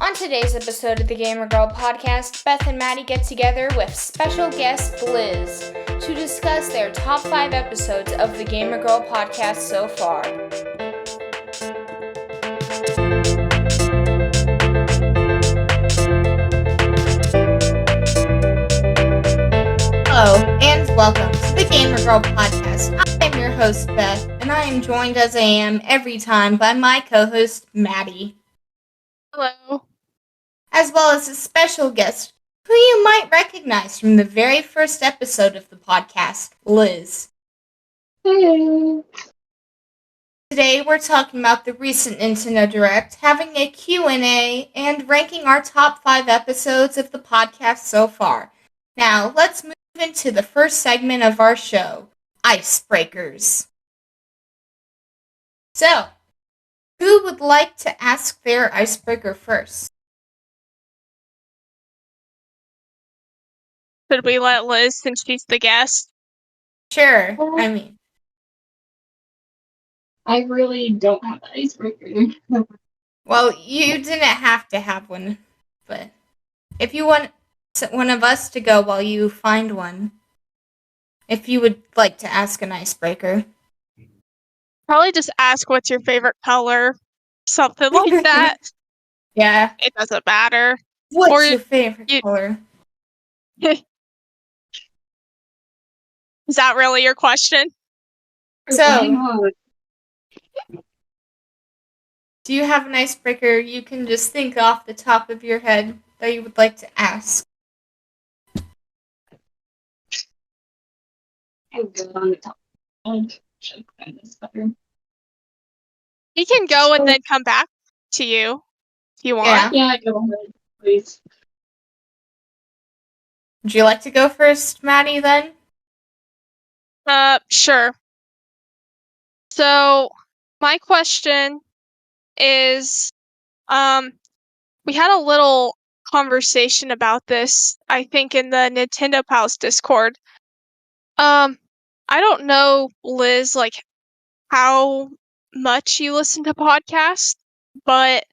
On today's episode of the Gamer Girl podcast, Beth and Maddie get together with special guest Liz to discuss their top 5 episodes of the Gamer Girl podcast so far. Hello, and welcome to the Gamer Girl podcast. I am your host, Beth, and I am joined as I am every time by my co-host, Maddie. Hello. As well as a special guest who you might recognize from the very first episode of the podcast, Liz. Hey. Today we're talking about the recent Nintendo Direct, having a Q&A, and ranking our top 5 episodes of the podcast so far. Now, let's move into the first segment of our show, Icebreakers. So, who would like to ask their icebreaker first? Should we let Liz, since she's the guest? Sure, I really don't have an icebreaker. Well, you didn't have to have one, but if you want one of us to go while you find one, if you would like to ask an icebreaker. Probably just ask what's your favorite color, something like that. Yeah. It doesn't matter. What's your favorite color? Is that really your question? So, do you have an icebreaker you can just think off the top of your head that you would like to ask? I'm good on the top. Should find this better. He can go and then come back to you if you want. Yeah, go ahead, please. Would you like to go first, Maddie, then? Sure. So, my question is, we had a little conversation about this, I think, in the Nintendo Pals Discord. I don't know, Liz, like, how much you listen to podcasts, but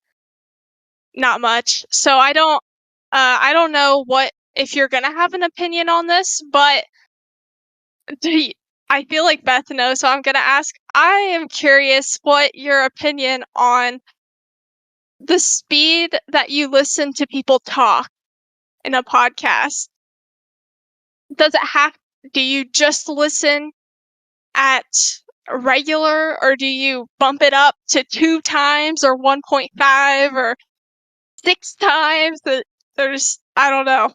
not much. So I don't know if you're gonna have an opinion on this, but I feel like Beth knows, so I'm gonna ask. I am curious what your opinion on the speed that you listen to people talk in a podcast. Do you just listen at regular, or do you bump it up to 2 times or 1.5 or 6 times? I don't know.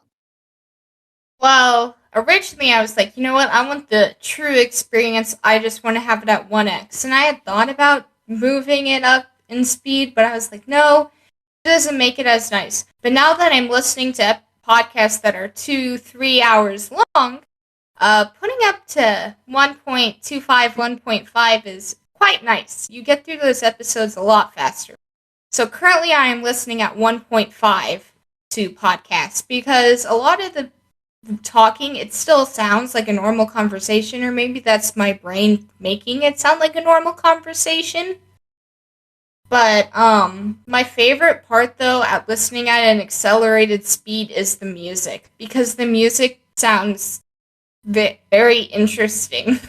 Well, originally I was like, you know what, I want the true experience, I just want to have it at 1x. And I had thought about moving it up in speed, but I was like, no, it doesn't make it as nice. But now that I'm listening to podcasts that are 2-3 hours long, putting up to 1.25, 1.5 is quite nice. You get through those episodes a lot faster. So currently I am listening at 1.5 to podcasts because a lot of the talking, it still sounds like a normal conversation, or maybe that's my brain making it sound like a normal conversation. But my favorite part, though, at listening at an accelerated speed is the music, because the music sounds very interesting.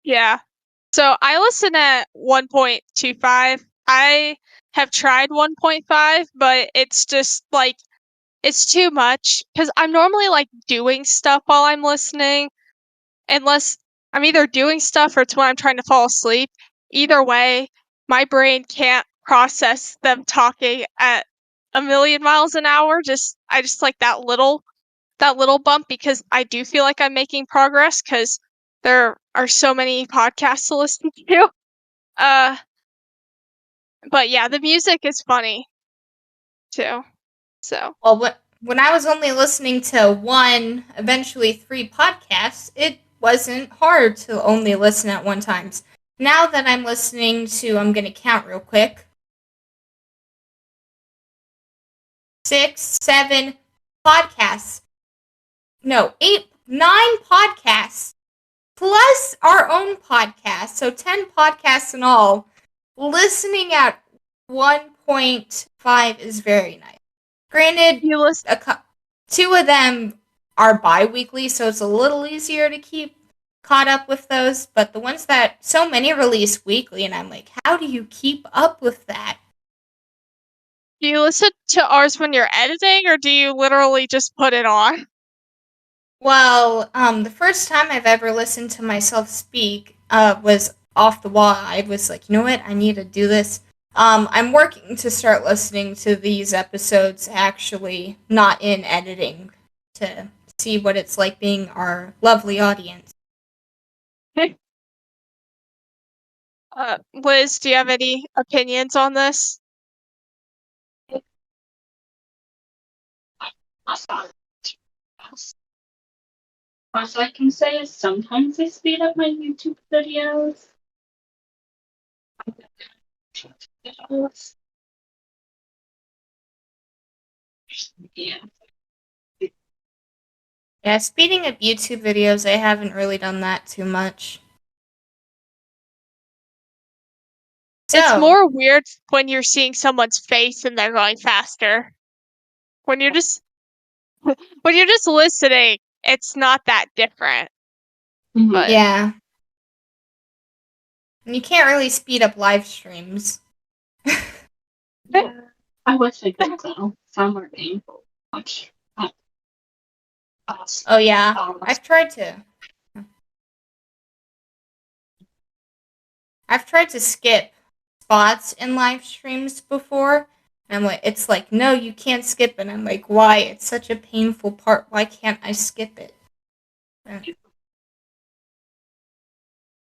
Yeah. So I listen at 1.25. I have tried 1.5, but it's just like, it's too much, because I'm normally like doing stuff while I'm listening, unless I'm either doing stuff or it's when I'm trying to fall asleep. Either way, my brain can't process them talking at 1,000,000 miles an hour. I just like that little bump, because I do feel like I'm making progress, because there are so many podcasts to listen to. But yeah, the music is funny too. So, well, when I was only listening to 1, eventually 3 podcasts, it wasn't hard to only listen at 1 time. Now that I'm listening to, I'm going to count real quick, 6, 7 podcasts. No, 8, 9 podcasts, plus our own podcast, so 10 podcasts in all, listening at 1. 1.5 is very nice. Granted, You listen. 2 of them are bi-weekly, so it's a little easier to keep caught up with those. But the ones that so many release weekly, and I'm like, how do you keep up with that? Do you listen to ours when you're editing, or do you literally just put it on? Well, the first time I've ever listened to myself speak was off the wall. I was like, you know what? I need to do this. I'm working to start listening to these episodes actually, not in editing, to see what it's like being our lovely audience. Liz, do you have any opinions on this? All I can say is sometimes I speed up my YouTube videos. Yeah. Yeah, speeding up YouTube videos, I haven't really done that too much. It's So, more weird when you're seeing someone's face and they're going faster. When you're just listening, it's not that different. But yeah. And you can't really speed up live streams. Yeah. I wish I could though. Some are painful. Much. Oh yeah, I've tried to skip spots in live streams before. And I'm like, it's like, no, you can't skip it. I'm like, why? It's such a painful part. Why can't I skip it?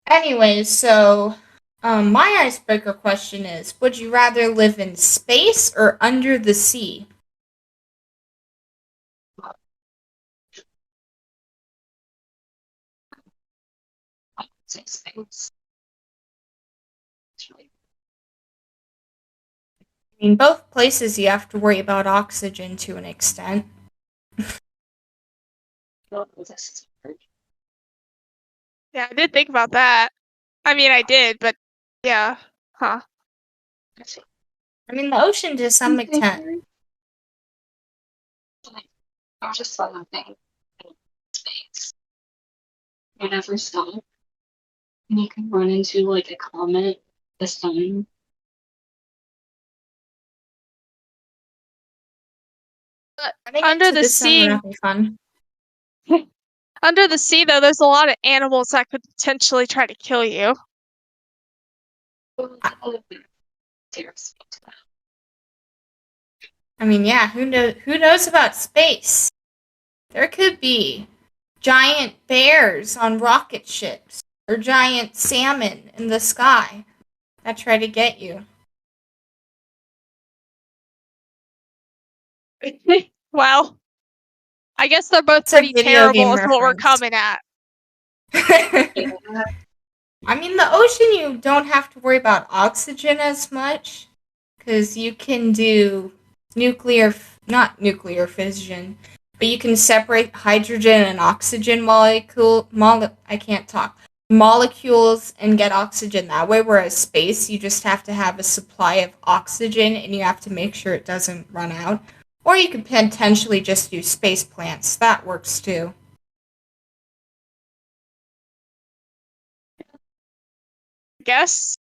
Anyways, so my icebreaker question is, would you rather live in space or under the sea? Six things. I mean, both places you have to worry about oxygen to an extent. yeah, I did think about that. I mean, I did, but yeah. Huh. I mean, the ocean to some extent. I just saw that thing in space. You never stop. And you can run into like a comet, the sun. Under the sea, would be fun. under the sea, though, there's a lot of animals that could potentially try to kill you. I mean, yeah, who knows about space? There could be giant bears on rocket ships or giant salmon in the sky that try to get you. Well, I guess they're both It's a pretty video game terrible is what we're reference. coming at. I mean, the ocean, you don't have to worry about oxygen as much because you can do not nuclear fission, but you can separate hydrogen and oxygen molecules and get oxygen that way, whereas space, you just have to have a supply of oxygen and you have to make sure it doesn't run out. Or you could potentially just do space plants. That works too. Guess.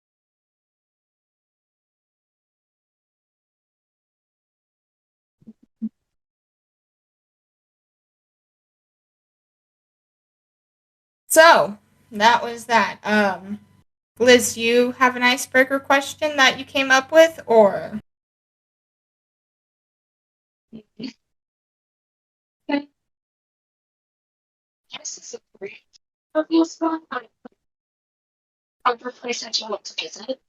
So, that was that. Liz, you have an icebreaker question that you came up with, or? Okay. Yes, it's a great review spot. Other place that you want to visit.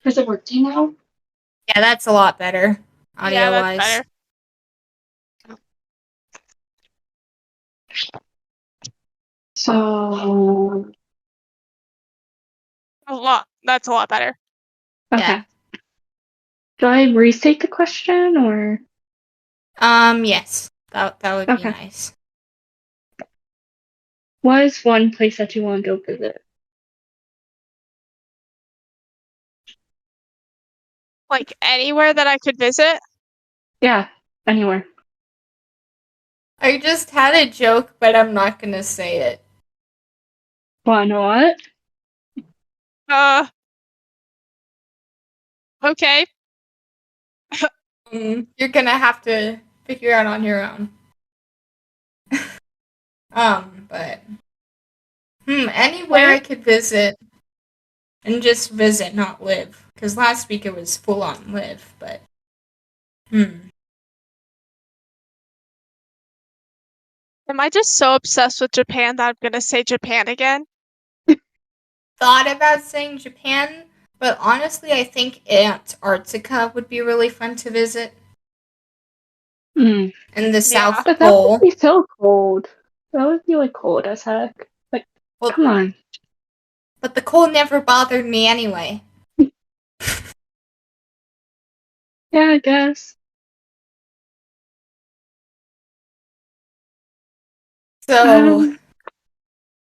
Does it work? Do you know? Yeah, that's a lot better, Yeah, that's audio-wise. better. So That's a lot better. okay. Yeah. Do I restate the question or? Yes. That would be Okay. nice. What is one place that you want to go visit? Like anywhere that I could visit? Yeah, anywhere. I just had a joke, but I'm not gonna say it. Why not? Okay. You're gonna have to figure out on your own. But anywhere I could visit and just visit, not live. Because last week it was full on live, but Am I just so obsessed with Japan that I'm gonna say Japan again? thought about saying Japan, but honestly, I think Antarctica would be really fun to visit. Mm. In the South But that Pole. would be so cold. That would be like cold as heck. Like, Well, come on. but the cold never bothered me anyway. Yeah, I guess. So,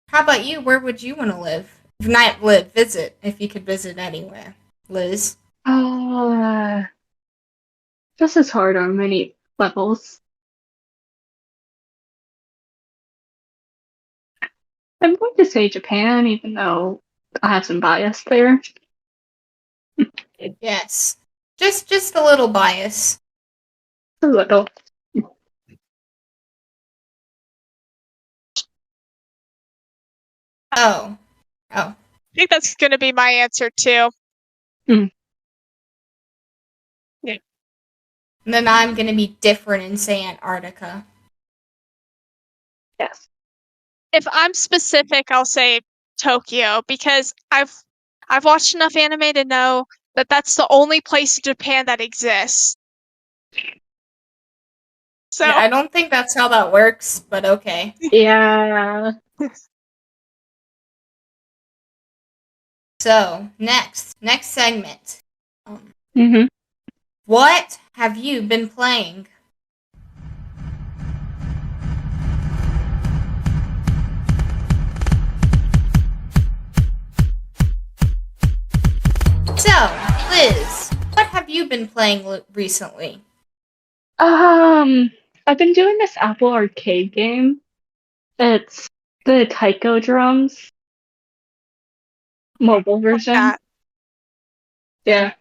how about you? Where would you want to live? Not live, visit, if you could visit anywhere. Liz? This is hard on many levels. I'm going to say Japan, even though I have some bias there. Yes. Just a little bias. A little. Oh. I think that's gonna be my answer too. Mm. Yeah. And then I'm gonna be different and say Antarctica. Yes. If I'm specific, I'll say Tokyo because I've watched enough anime to know that that's the only place in Japan that exists. So Yeah, I don't think that's how that works, but okay. Yeah. So, next segment. Mm-hmm. What have you been playing? So, Liz, what have you been playing recently? I've been doing this Apple Arcade game. It's the Taiko drums mobile version. that. Yeah.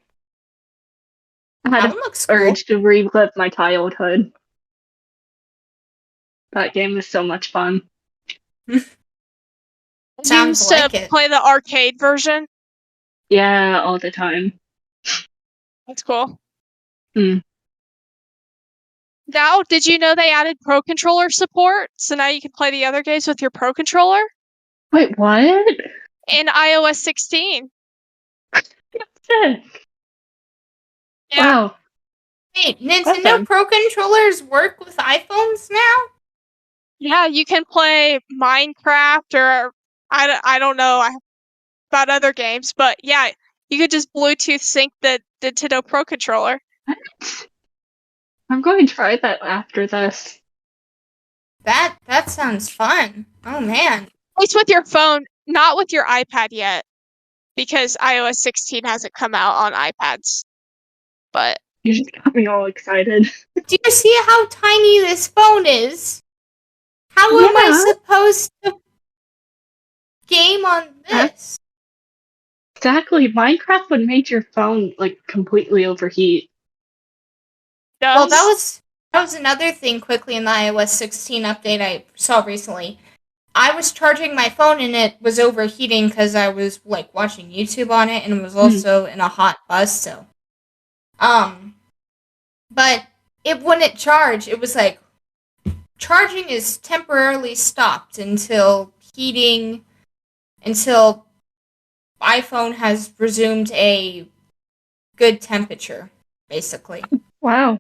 I had That an one looks cool. urge to relive my childhood. That game is so much fun. Sounds Used like to it. play the arcade version. Yeah, all the time. That's cool. Mm. Now, did you know they added Pro Controller support? So now you can play the other games with your Pro Controller Wait, what? in iOS 16. Sick. Yeah. Wow. Wait, That's Nintendo fun. Pro Controllers work with iPhones now? Yeah, you can play Minecraft or I don't know about other games, but yeah, you could just Bluetooth sync the Nintendo Pro Controller. I'm going to try that after this. That sounds fun. Oh man. At least with your phone, not with your iPad yet, because iOS 16 hasn't come out on iPads. But You just got me all excited. Do you see how tiny this phone is? How am I Yeah. supposed to game on this? Exactly. Minecraft would make your phone like completely overheat. Well, that was another thing quickly in the iOS 16 update I saw recently. I was charging my phone and it was overheating because I was like watching YouTube on it and it was also in a hot bus. So, but it wouldn't charge. It was like charging is temporarily stopped until iPhone has resumed a good temperature, basically. Wow.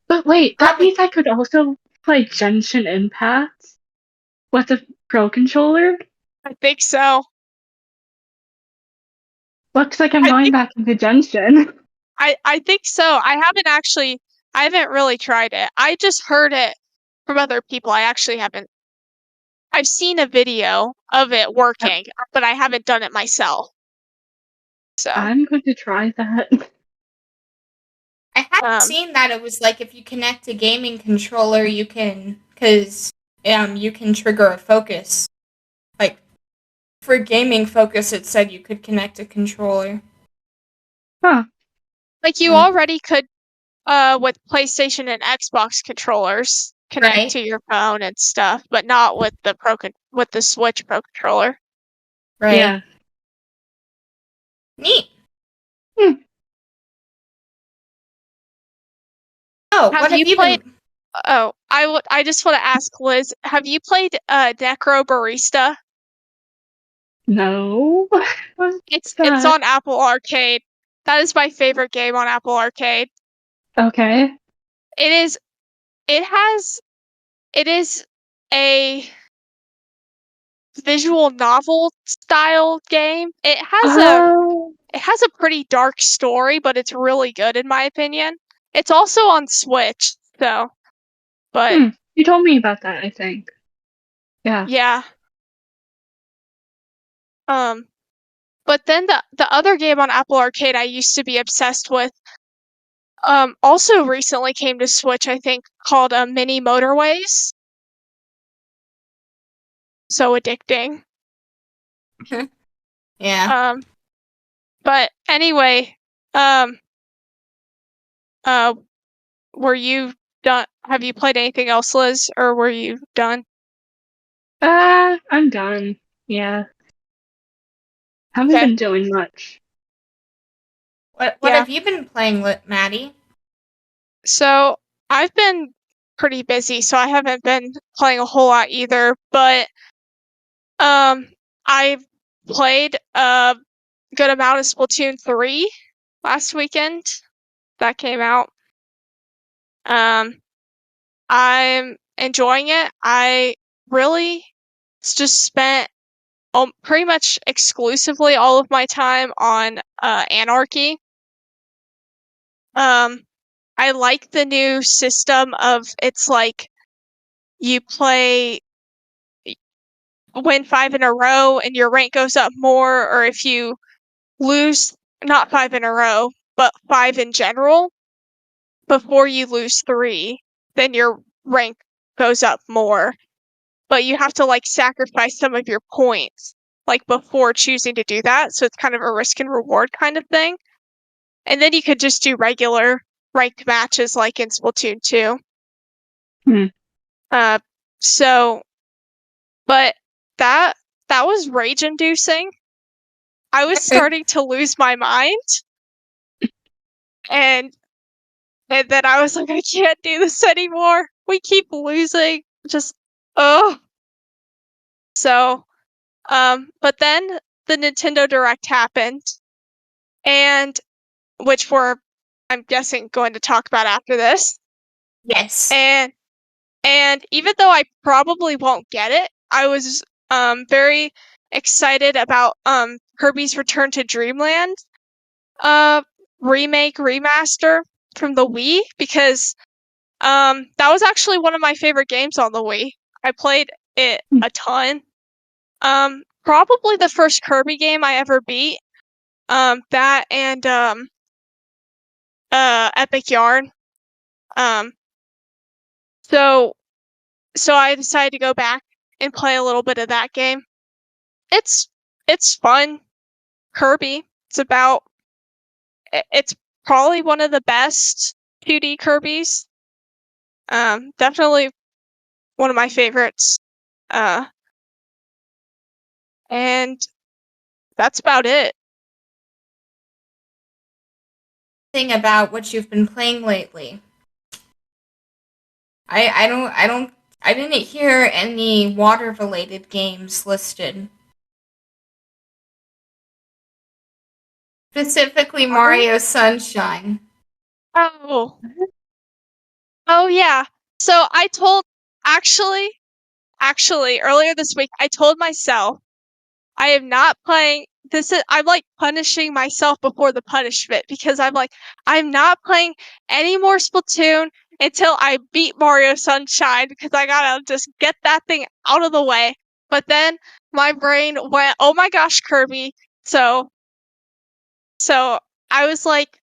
But wait, that means I could also play Genshin Impact with a Pro Controller? I think so. Looks like I'm I going think- back into Genshin. I think so. I haven't really tried it. I just heard it from other people. I actually haven't. I've seen a video of it working, but I haven't done it myself. So, I'm going to try that. I have Um, seen that it was like if you connect a gaming controller, you can, because you can trigger a focus. Like for gaming focus, it said you could connect a controller. Huh. like you Hmm. already could, with PlayStation and Xbox controllers, connect Right. to your phone and stuff, but not with the Switch Pro controller. Right. Yeah. Neat. Hmm. Oh, Have what you have you played? been? Oh, I just want to ask Liz, have you played Necro Barista? No. What's It's that? on Apple Arcade. That is my favorite game on Apple Arcade. Okay. It is it has it is a visual novel style game. Oh. It has a pretty dark story, but it's really good in my opinion. It's also on Switch, so but You told me about that, I think. Yeah. yeah. But then the other game on Apple Arcade I used to be obsessed with also recently came to Switch, I think, called Mini Motorways. So addicting. Yeah. But anyway, um uh were you done? Have you played anything else, Liz, or were you done? I'm done. Yeah. Haven't Okay. been doing much. What Yeah. have you been playing, Maddie? So I've been pretty busy, so I haven't been playing a whole lot either, but I played a good amount of Splatoon 3 last weekend. That came out. I'm enjoying it. I really just spent pretty much exclusively all of my time on Anarchy. I like the new system of it's like you win 5 in a row and your rank goes up more, or if you lose not 5 in a row, but 5 in general before you lose 3, then your rank goes up more. But you have to like sacrifice some of your points like before choosing to do that, so it's kind of a risk and reward kind of thing. And then you could just do regular ranked matches like in Splatoon 2. Hmm. So but that was rage inducing. I was starting to lose my mind, and then I was like, I can't do this anymore. We keep losing. Just oh. So but then the Nintendo Direct happened, and which I'm guessing going to talk about after this. Yes. And even though I probably won't get it, I was very excited about Kirby's Return to Dreamland remake remaster from the Wii, because that was actually one of my favorite games on the Wii. I played it a ton. Probably the first Kirby game I ever beat. That and Epic Yarn. Um, so I decided to go back and play a little bit of that game. It's fun. Kirby. It's probably one of the best 2D Kirby's. Definitely one of my favorites. And that's about it. Thing about what you've been playing lately. I didn't hear any water related games listed. Specifically Mario Sunshine. Oh. Oh yeah. So I told actually earlier this week I told myself I am not playing I'm like punishing myself before the punishment because I'm like, I'm not playing any more Splatoon until I beat Mario Sunshine because I gotta just get that thing out of the way. But then my brain went, oh my gosh, Kirby. So I was like,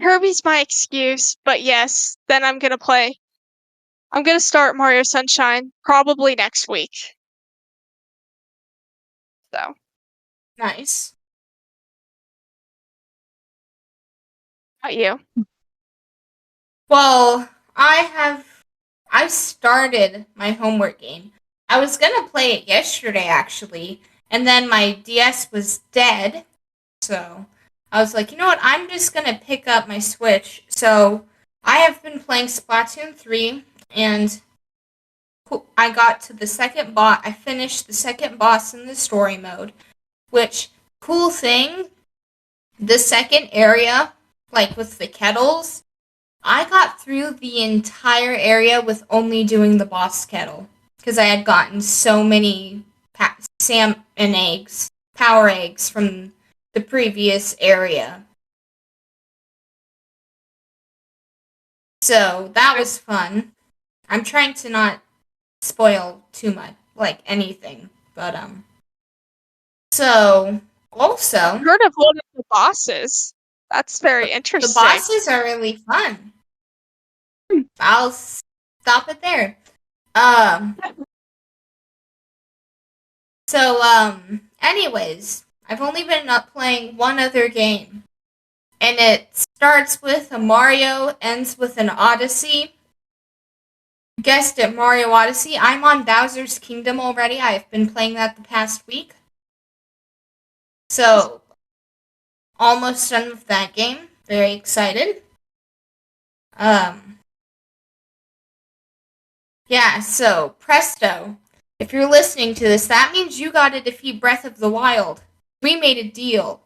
Kirby's my excuse, but yes, then I'm gonna start Mario Sunshine probably next week. So, Nice. how about you? Well, I started my homework game. I was gonna play it yesterday actually, and then my DS was dead. So I was like, you know what? I'm just gonna pick up my Switch. So I have been playing Splatoon 3, and I got to the second boss. I finished the second boss in the story mode. Which, cool thing, the second area, like with the kettles, I got through the entire area with only doing the boss kettle. Because I had gotten so many power eggs from the previous area. So that was fun. I'm trying to not spoil too much, like anything, but So also, I heard of one of the bosses. That's very the interesting. bosses are really fun. I'll stop it there. Anyways, I've only been up playing one other game. And it starts with a Mario, ends with an Odyssey. Guessed it, Mario Odyssey. I'm on Bowser's Kingdom already. I've been playing that the past week. So, almost done with that game. Very excited. Yeah, so, presto. If you're listening to this, that means you gotta defeat Breath of the Wild. We made a deal.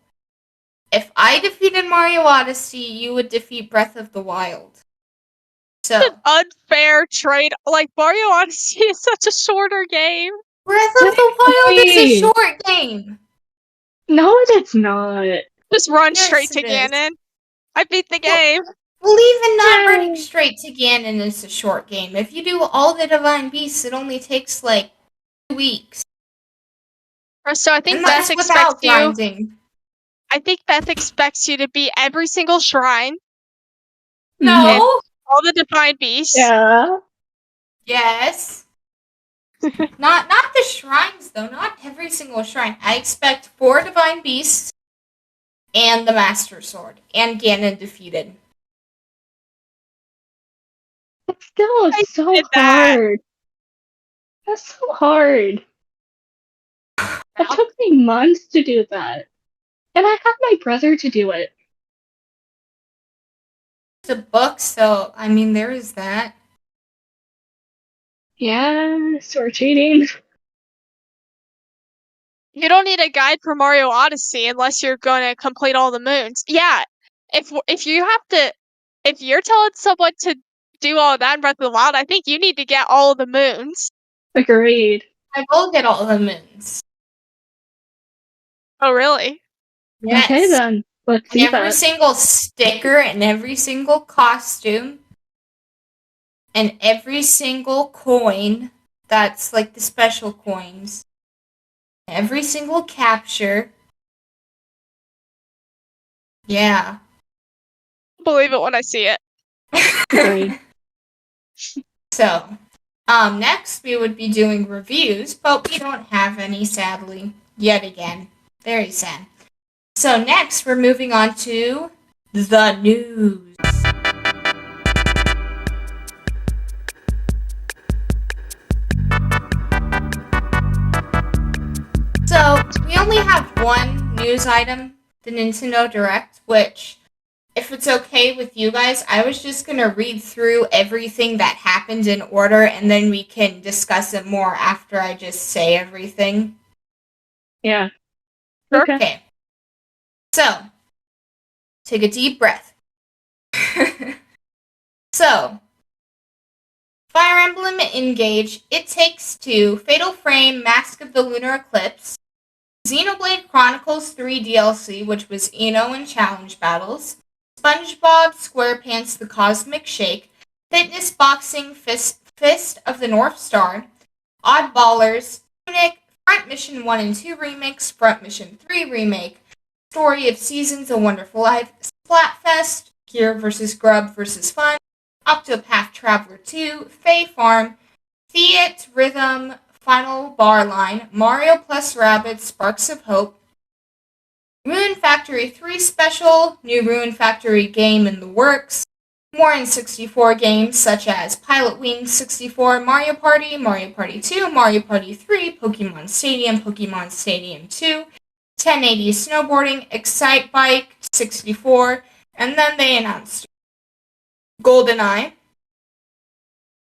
If I defeated Mario Odyssey, you would defeat Breath of the Wild. So, An unfair trade. Like, Mario Odyssey is such a shorter game. Breath of the Wild is a short game. No, it's not. Just run Yes, straight to it is. Ganon. I beat the game. Well, even not Yay. running straight to Ganon is a short game. If you do all the Divine Beasts, it only takes like 2 weeks. So I think And Beth that's without expects you. grinding. I think Beth expects you to beat every single shrine, No. all the Divine Beasts. Yeah. Yes. Not the shrines though. Not every single shrine. I expect 4 Divine Beasts and the Master Sword and Ganon defeated. It's still I so did that. hard. That's so hard. It took me months to do that. And I had my brother to do it. The book, so I mean there is that. Yeah, so we're cheating. You don't need a guide for Mario Odyssey unless you're going to complete all the moons. Yeah, if you're telling someone to do all of that in Breath of the Wild, I think you need to get all of the moons. Agreed. I will get all the moons. Oh, really? Yes. Okay then. Let's see Every that. single sticker and every single costume and every single coin that's like the special coins. Every single capture. Yeah. I'll believe it when I see it. Agreed. So, next we would be doing reviews, but we don't have any, sadly. Yet again. Very sad. So next we're moving on to the news. So, we only have one news item, the Nintendo Direct, which, if it's okay with you guys, I was just going to read through everything that happened in order, and then we can discuss it more after I just say everything. Yeah. Sure. Okay. So, take a deep breath. So, Fire Emblem Engage, It Takes Two, Fatal Frame, Mask of the Lunar Eclipse, Xenoblade Chronicles 3 DLC, which was Eno and Challenge Battles, SpongeBob SquarePants The Cosmic Shake, Fitness Boxing Fist of the North Star, Oddballers, Tunic, Front Mission 1 and 2 Remakes, Front Mission 3 Remake, Story of Seasons, A Wonderful Life, Splatfest, Gear vs. Grub vs. Fun, Octopath Traveler 2, Fae Farm, Fiat Rhythm, Final Bar Line, Mario plus Rabbids Sparks of Hope, Ruin Factory 3 Special, new Ruin Factory game in the works, more N64 games such as Pilot Wings 64, Mario Party 2, Mario Party 3, Pokemon Stadium 2, 1080 Snowboarding, Excite Bike 64, and then they announced GoldenEye,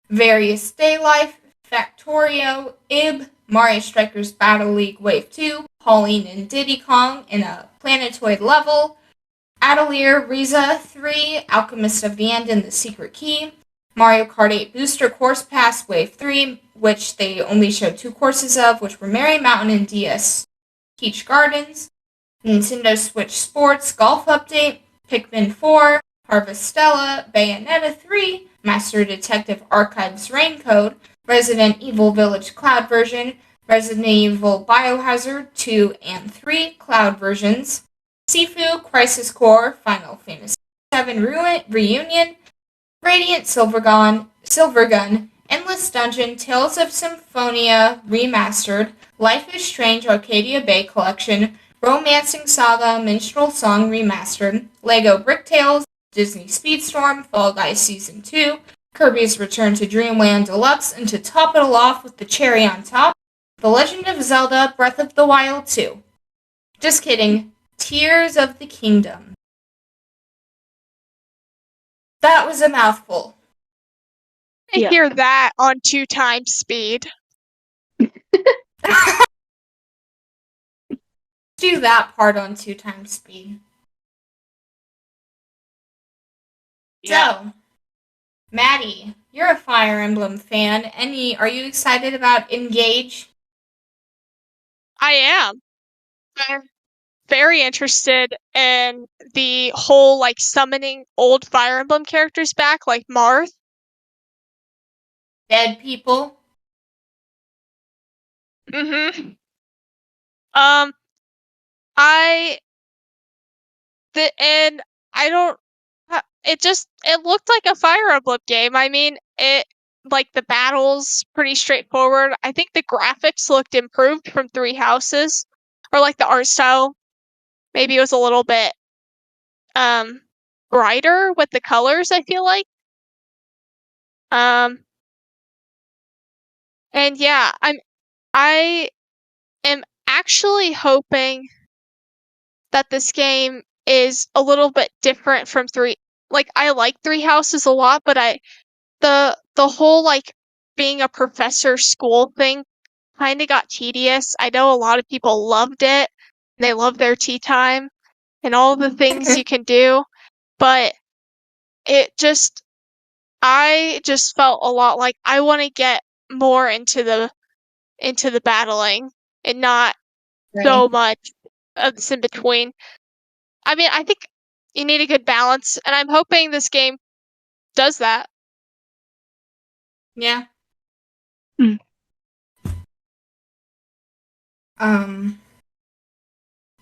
Various Day Life, Factorio, Ib, Mario Strikers Battle League Wave 2, Pauline and Diddy Kong in a planetoid level, Atelier Riza 3, Alchemist of the End and the Secret Key, Mario Kart 8 Booster Course Pass Wave 3, which they only showed 2 courses of, which were Merry Mountain and DS Peach Gardens, Nintendo Switch Sports Golf Update, Pikmin 4, Harvestella, Bayonetta 3, Master Detective Archives Raincode, Resident Evil Village Cloud version, Resident Evil Biohazard 2 and 3 Cloud versions, Sifu, Crisis Core, Final Fantasy VII Reunion, Radiant Silvergun, Endless Dungeon, Tales of Symphonia Remastered, Life is Strange Arcadia Bay Collection, Romancing Saga Minstrel Song Remastered, Lego Brick Tales, Disney Speedstorm, Fall Guys Season 2, Kirby's Return to Dreamland Deluxe, and to top it all off with the cherry on top, The Legend of Zelda Breath of the Wild 2. Just kidding. Tears of the Kingdom. That was a mouthful. I hear that on 2 times speed. Do that part on 2 times speed. Yeah. So, Maddie, you're a Fire Emblem fan. Are you excited about Engage? I am. I'm very interested in the whole, like, summoning old Fire Emblem characters back, like Marth. Dead people? Mm-hmm. And I don't, it looked like a Fire Emblem game. I mean, like, the battle's pretty straightforward. I think the graphics looked improved from Three Houses, or like the art style. Maybe it was a little bit, brighter with the colors, I feel like. And yeah, I am actually hoping that this game is a little bit different from I like Three Houses a lot, but the whole, like, being a professor school thing kind of got tedious. I know a lot of people loved it. They love their tea time and all the things you can do, but I just felt a lot like I want to get more into the battling and not so much of this in between. I mean, I think you need a good balance, and I'm hoping this game does that. Yeah. Hmm.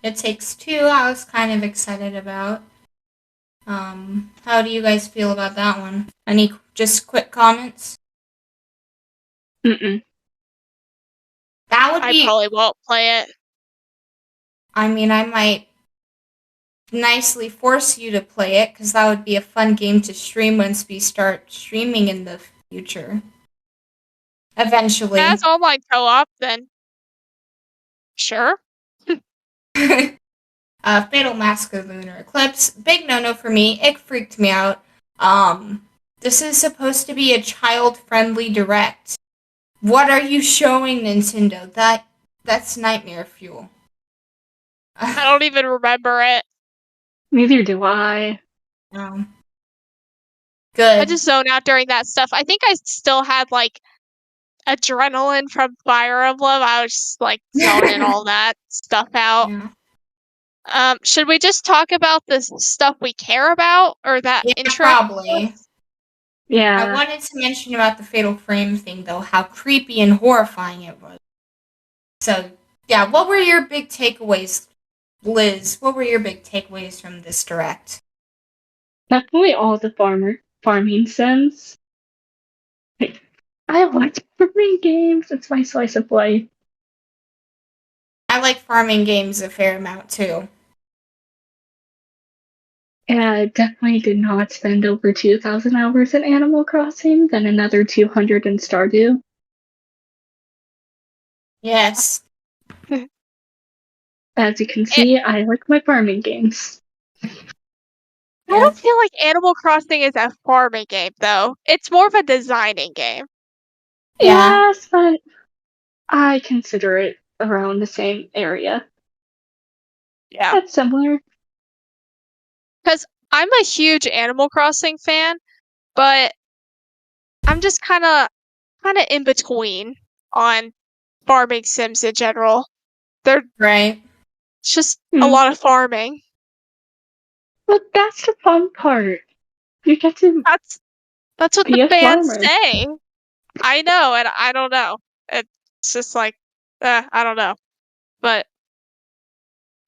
It Takes Two, I was kind of excited about. How do you guys feel about that one? Any just quick comments? Mm-mm. That would I be... probably won't play it. I mean, I might nicely force you to play it, because that would be a fun game to stream once we start streaming in the future. Eventually. That's online co-op, then sure. Fatal Mask of Lunar Eclipse. Big no-no for me. It freaked me out. This is supposed to be a child-friendly direct. What are you showing, Nintendo? That's nightmare fuel. I don't even remember it. Neither do I. Good. I just zone out during that stuff. I think I still had, like, adrenaline from Fire Emblem. I was just like zoning all that stuff out. Yeah. Should we just talk about the stuff we care about or that Yeah, interests probably. us? I Yeah. wanted to mention about the Fatal Frame thing, though, how creepy and horrifying it was. So, yeah, what were your big takeaways, Liz? What were your big takeaways from this direct? Definitely all the farming sims. Like, I like farming games. It's my slice of life. I like farming games a fair amount, too. And I definitely did not spend over 2,000 hours in Animal Crossing, then another 200 in Stardew. Yes. As you can see, I like my farming games. I don't feel like Animal Crossing is a farming game, though. It's more of a designing game. Yeah. Yes, but I consider it around the same area. Yeah. That's similar. Because I'm a huge Animal Crossing fan, but I'm just kind of in between on farming sims in general. They're Right. just a lot of farming. But that's the fun part. You get to That's what be the a fans farmer. say. I know, and I don't know. It's just like, I don't know. But,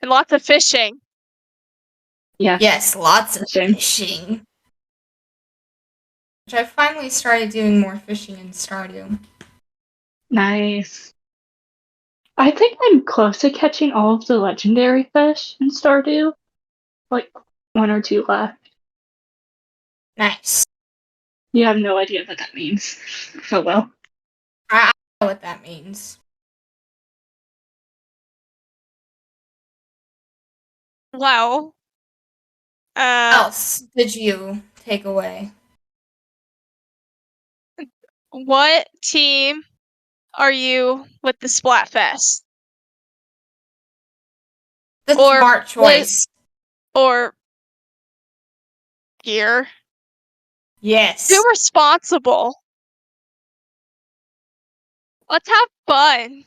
and lots of fishing. Yeah. Yes, lots of Fishing. fishing. Which I finally started doing more fishing in Stardew. Nice. I think I'm close to catching all of the legendary fish in Stardew. Like, one or two left. Nice. You have no idea what that means. Oh well. I know what that means. Well, What else did you take away? what team are you with the Splatfest? The Or smart choice. or gear? Yes. Too responsible. Let's have fun.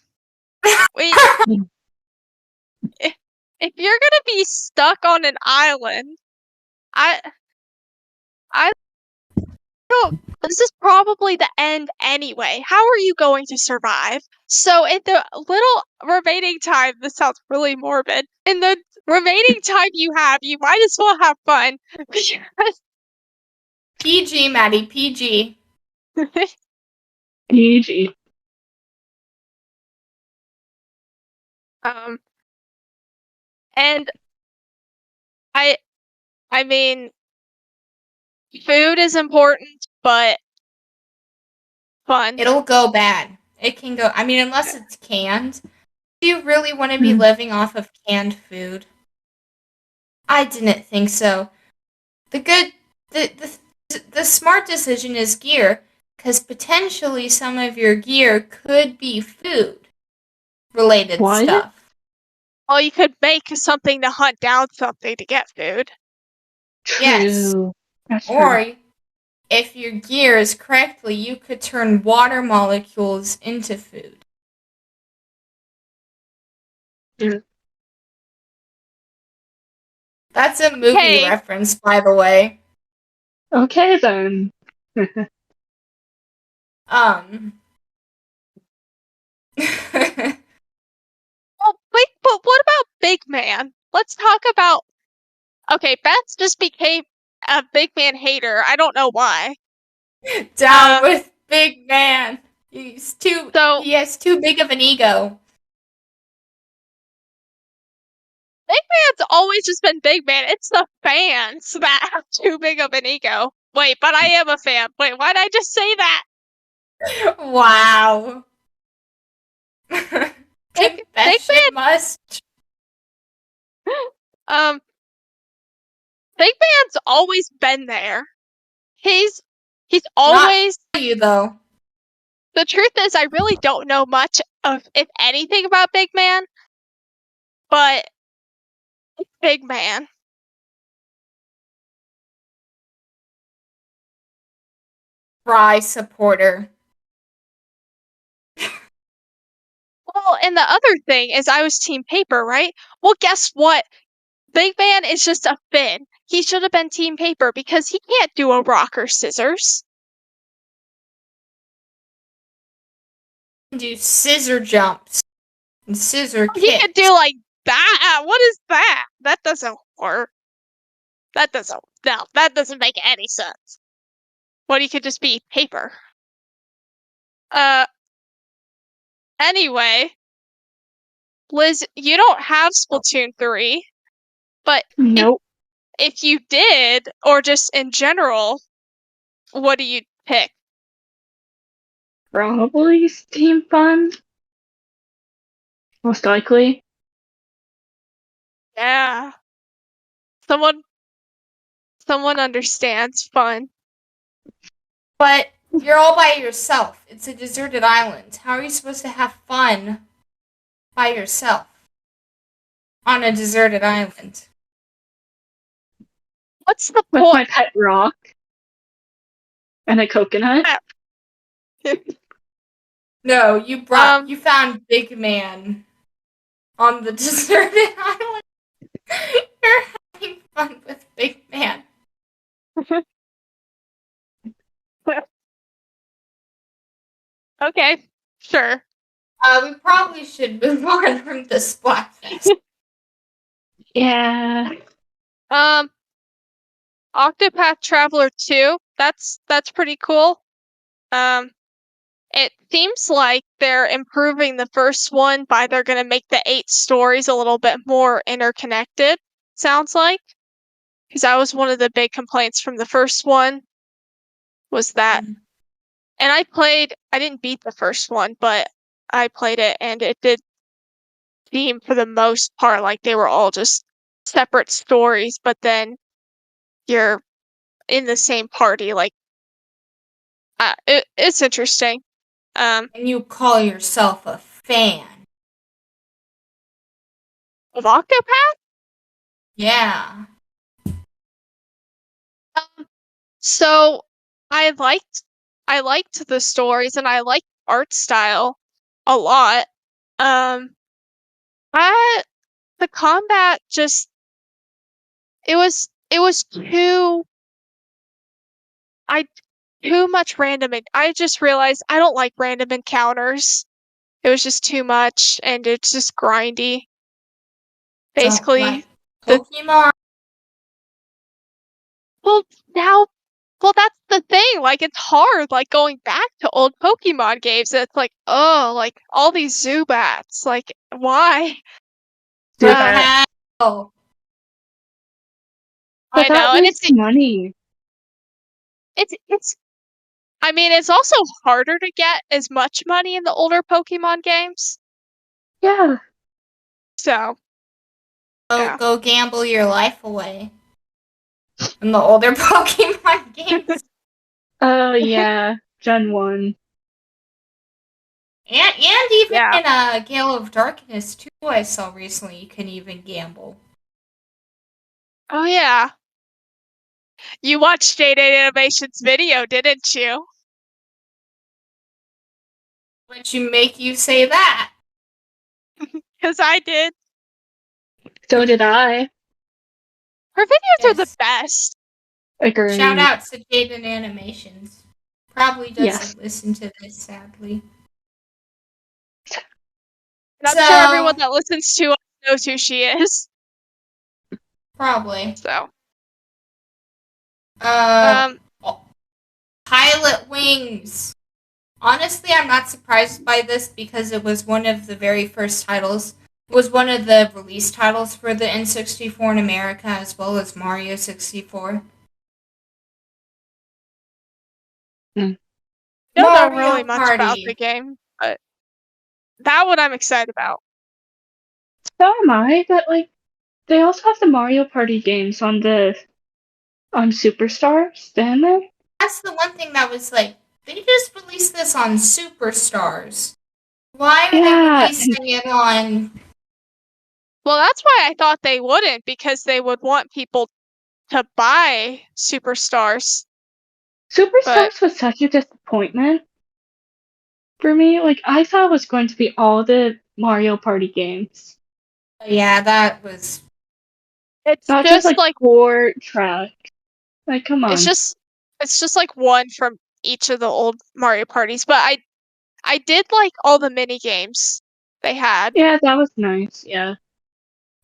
Wait, if you're gonna be stuck on an island, I don't. This is probably the end anyway. How are you going to survive? So, in the little remaining time, this sounds really morbid. In the remaining time you have, you might as well have fun. PG, Maddie, PG. GG. And I mean, food is important, but fun. It'll go bad. It can go. I mean, unless it's canned. Do you really want to be Hmm. living off of canned food? I didn't think so. The smart decision is gear, because potentially some of your gear could be food related What? stuff. Well, you could make something to hunt down something to get food. True. Yes. That's true. Or if your gear is correctly, you could turn water molecules into food. Yeah. That's a movie Hey. reference, by the way. Okay then. Oh, wait, but what about Big Man? Let's talk about. Okay, Beth just became a Big Man hater. I don't know why. Down with Big Man. He has too big of an ego. Big Man's always just been Big Man. It's the fans that have too big of an ego. Wait, but I am a fan. Wait, why'd I just say that? Wow. Big Confession must. Big Man's always been there. He's always. Not you though. The truth is, I really don't know much of, if anything, about Big Man, but it's Big Man. Fry supporter. and the other thing is I was Team Paper, right? Well, guess what? Big Man is just a Finn. He should have been Team Paper because he can't do a rock or scissors. Do scissor jumps and scissor He kicks. could do like that. What is that? That doesn't work. That doesn't make any sense. What, he could just be paper. Anyway, Liz, you don't have Splatoon 3, but Nope. if you did, or just in general, what do you pick? Probably Steam Fun. Most likely. Yeah. Someone understands fun. But you're all by yourself. It's a deserted island. How are you supposed to have fun by yourself on a deserted island? What's the With my point? pet rock. And a coconut. No, you found Big Man on the deserted island. You're having fun with Big Man. Okay, sure. We probably should move on from the Splatfest. Yeah. Octopath Traveler 2, that's pretty cool. It seems like they're improving the first one by they're gonna make the 8 stories a little bit more interconnected, sounds like. Because that was one of the big complaints from the first one, was that. And I didn't beat the first one, but I played it, and it did seem, for the most part, like they were all just separate stories, but then you're in the same party, like, it's interesting. And you call yourself a fan. Of Octopath? Yeah. So I liked the stories, and I liked the art style a lot. The combat just, it was too much random. I just realized I don't like random encounters. It was just too much, and it's just grindy. Basically, Pokemon. well, that's the thing. Like, it's hard, like, going back to old Pokemon games. It's like, oh, like, all these Zubats. Like, why? Zubat. Oh. But I know, that and makes money. I mean, it's also harder to get as much money in the older Pokemon games. Yeah. So, yeah. Go gamble your life away in the older Pokemon games. Oh, yeah. Gen 1. And even Yeah. in Gale of Darkness 2 I saw recently, you can even gamble. Oh, yeah. You watched Jade Animation's video, didn't you? What you make you say that? Because I did. So did I. Her videos are the Yes. best. Agreed. Shout out to Jaden Animations. Probably doesn't Yes. listen to this, sadly. And I'm sure everyone that listens to us knows who she is. Probably. So. Pilot Wings. Honestly, I'm not surprised by this because it was one of the very first titles. It was one of the release titles for the N64 in America, as well as Mario 64. I don't know really much about the game, but that one I'm excited about. So am I, but like, they also have the Mario Party games on Superstars, didn't they? That's the one thing that was like, they just released this on Superstars. Why are they releasing it on... Well, that's why I thought they wouldn't, because they would want people to buy Superstars. Superstars was such a disappointment for me. Like, I thought it was going to be all the Mario Party games. Yeah, that was. It's Not just just like 4 tracks. Like, come on. it's just like one from each of the old Mario parties. But I did like all the mini games they had. Yeah, that was nice. Yeah.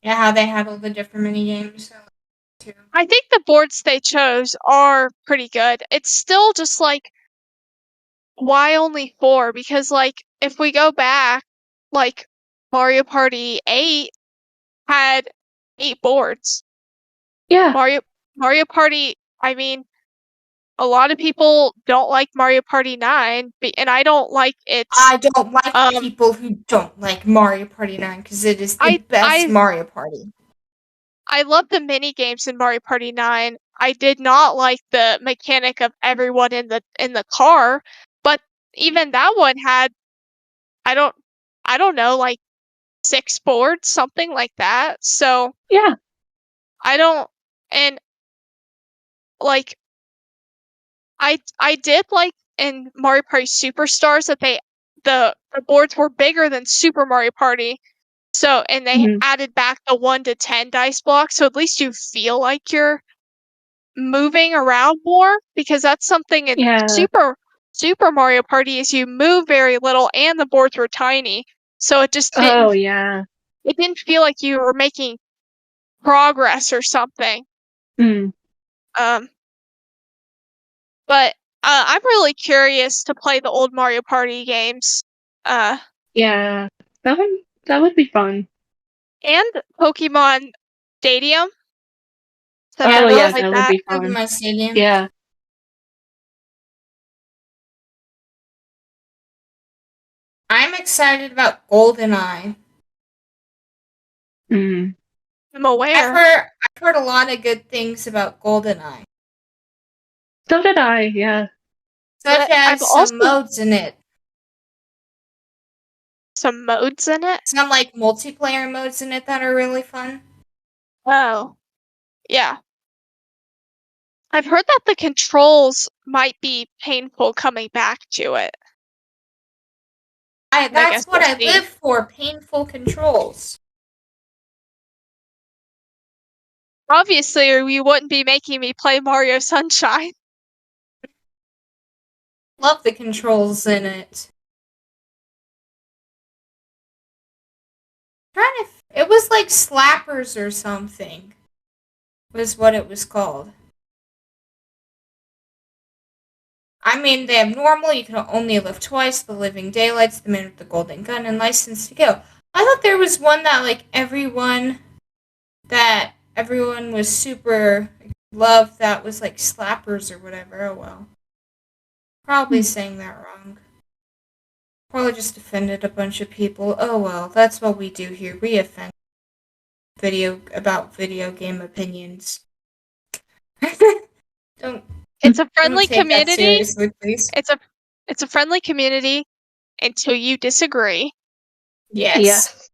Yeah, how they had all the different mini games. Too. I think the boards they chose are pretty good. It's still just like, why only 4? Because like if we go back, like Mario Party 8 had 8 boards. Yeah. Mario Party, I mean, a lot of people don't like Mario Party 9, and I don't like its. I don't like people who don't like Mario Party 9 because it is the best Mario Party. I love the mini games in Mario Party 9. I did not like the mechanic of everyone in the car, but even that one had I don't know, like 6 boards, something like that. So Yeah. I don't and like I did like in Mario Party Superstars that the boards were bigger than Super Mario Party. So and they added back the 1 to 10 dice blocks, so at least you feel like you're moving around more, because that's something in Super Mario Party is you move very little and the boards were tiny. So it just didn't it didn't feel like you were making progress or something. But I'm really curious to play the old Mario Party games. Yeah, that would be fun. And Pokemon Stadium. So yeah, that would be fun. Pokemon Stadium. Yeah. I'm excited about GoldenEye. I'm aware. I've heard a lot of good things about GoldenEye. So did I, yeah. Such as some modes in it. Some modes in it? Some like multiplayer modes in it that are really fun. Oh. Yeah. I've heard that the controls might be painful coming back to it. That's what I live for, painful controls. Obviously, or you wouldn't be making me play Mario Sunshine. Love the controls in it. It was like Slappers or something. Was what it was called. I mean, they have normal, you can only live twice, the living daylights, the man with the golden gun, and license to kill. I thought there was one that like everyone was super loved that was like Slappers or whatever. Oh well. Probably saying that wrong. Probably just offended a bunch of people. Oh well, that's what we do here. We offend about video game opinions. It's a friendly don't take community. That seriously, please. It's a friendly community until you disagree. Yes.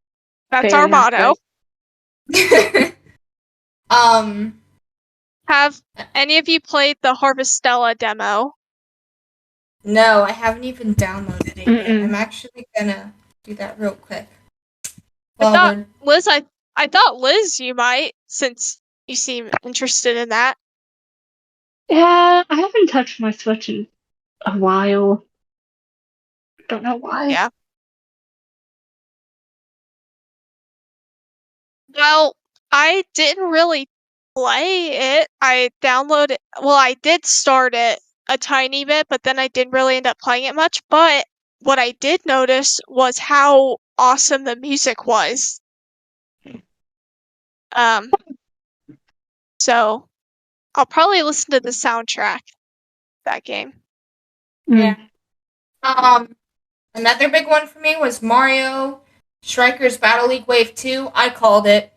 That's our motto. Have any of you played the Harvestella demo? No, I haven't even downloaded it yet. I'm actually gonna do that real quick. I thought Liz, you might, since you seem interested in that. Yeah, I haven't touched my Switch in a while. Don't know why. Yeah. Well, I didn't really play it. I did start it a tiny bit, but then I didn't really end up playing it much. But what I did notice was how awesome the music was. So I'll probably listen to the soundtrack of that game. Yeah. Another big one for me was Mario Strikers Battle League Wave 2. I called it.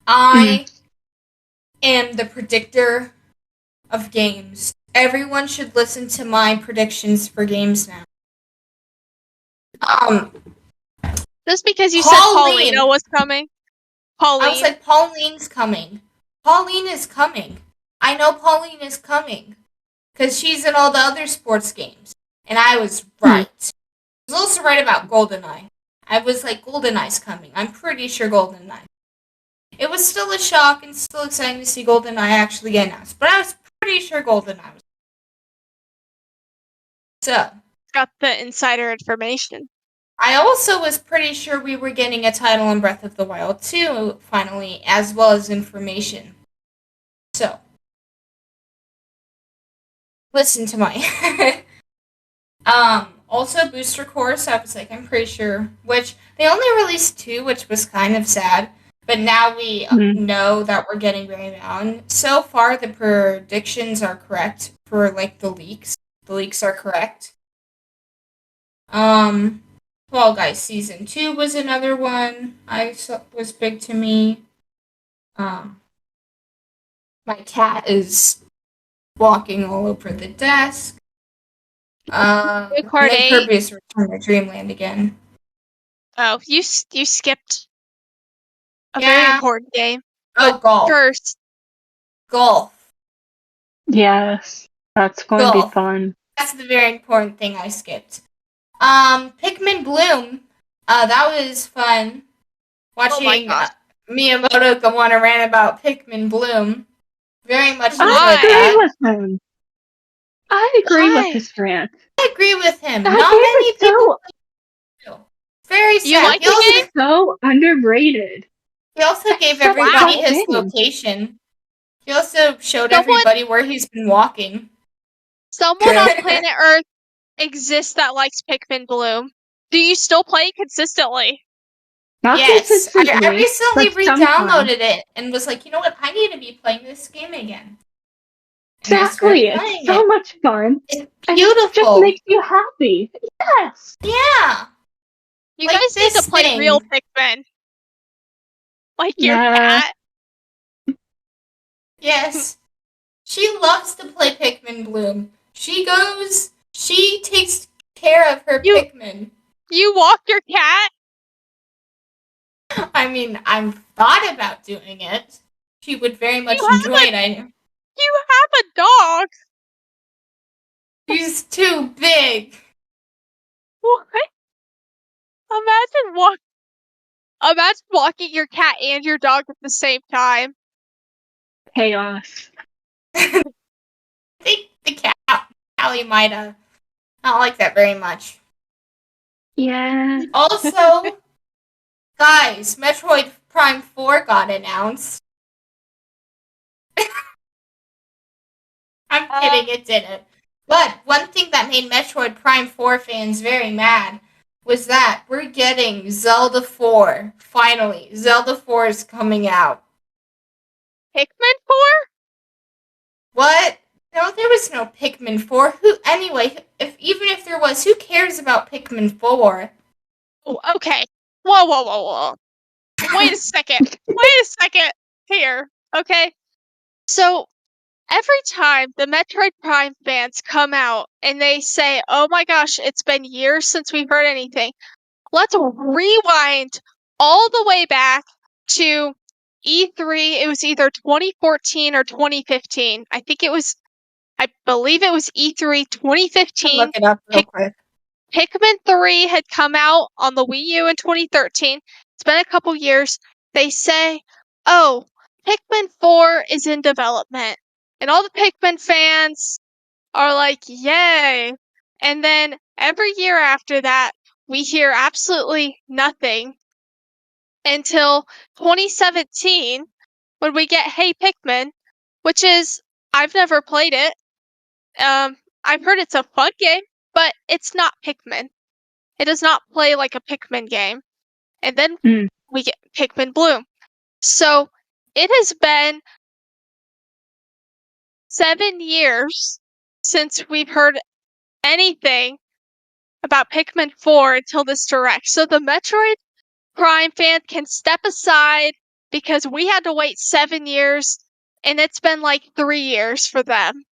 I am the predictor of games. Everyone should listen to my predictions for games now. Just because you said Paulina was coming? I was like, Pauline's coming. Pauline is coming. I know Pauline is coming. Because she's in all the other sports games. And I was right. I was also right about GoldenEye. I was like, GoldenEye's coming. I'm pretty sure GoldenEye. It was still a shock and still exciting to see GoldenEye actually get announced, but I was pretty sure GoldenEye was. So, Got the insider information. I also was pretty sure we were getting a title in Breath of the Wild 2, finally, as well as information. So, listen to my... also Booster Course, I was like, I'm pretty sure, which, they only released 2, which was kind of sad, but now we know that we're getting Raybound. So far, the predictions are correct for, like, the leaks. The leaks are correct. Fall Guys Season 2 was another one was big to me. My cat is walking all over the desk. Part Nick 8. Kirby's Return to Dreamland again. Oh, you skipped a very important game. Oh, golf. First, Golf. Yes, that's going to be fun. That's the very important thing I skipped. Pikmin Bloom. That was fun. Watching Miyamoto go on a rant about Pikmin Bloom. Very much enjoyed that. I agree with his rant. I agree with him. That Not many people do. Very sad. You like the game? So underrated. He also gave everybody his location. He also showed everybody where he's been walking. Someone on planet Earth exists that likes Pikmin Bloom. Do you still play it consistently? Yes. I recently re-downloaded it and was like, you know what? I need to be playing this game again. Exactly. It's so much fun. It's beautiful. It just makes you happy. Yes. Yeah. You guys need to play real Pikmin. Like your cat. Yes. She loves to play Pikmin Bloom. She takes care of her Pikmin. You walk your cat? I mean, I've thought about doing it. She would very much enjoy it. You have a dog. She's too big. What? Imagine walking your cat and your dog at the same time. Chaos. I think the cat, Callie, might not like that very much. Yeah. Also, guys, Metroid Prime 4 got announced. I'm kidding, it didn't. But one thing that made Metroid Prime 4 fans very mad was that we're getting Zelda 4. Finally, Zelda 4 is coming out. Pikmin 4? What? No, there was no Pikmin 4. Anyway, even if there was, who cares about Pikmin 4? Oh, okay. Whoa. Wait a second. Here, okay? So, every time the Metroid Prime fans come out and they say, oh my gosh, it's been years since we've heard anything, let's rewind all the way back to E3. It was either 2014 or 2015. I believe it was E3 2015. Look it up real quick. Pikmin 3 had come out on the Wii U in 2013. It's been a couple years. They say, oh, Pikmin 4 is in development. And all the Pikmin fans are like, yay. And then every year after that, we hear absolutely nothing until 2017 when we get Hey Pikmin, which is, I've never played it. I've heard it's a fun game, but it's not Pikmin. It does not play like a Pikmin game. And then we get Pikmin Bloom. So it has been 7 years since we've heard anything about Pikmin 4 until this direct. So the Metroid Prime fan can step aside because we had to wait 7 years and it's been like 3 years for them.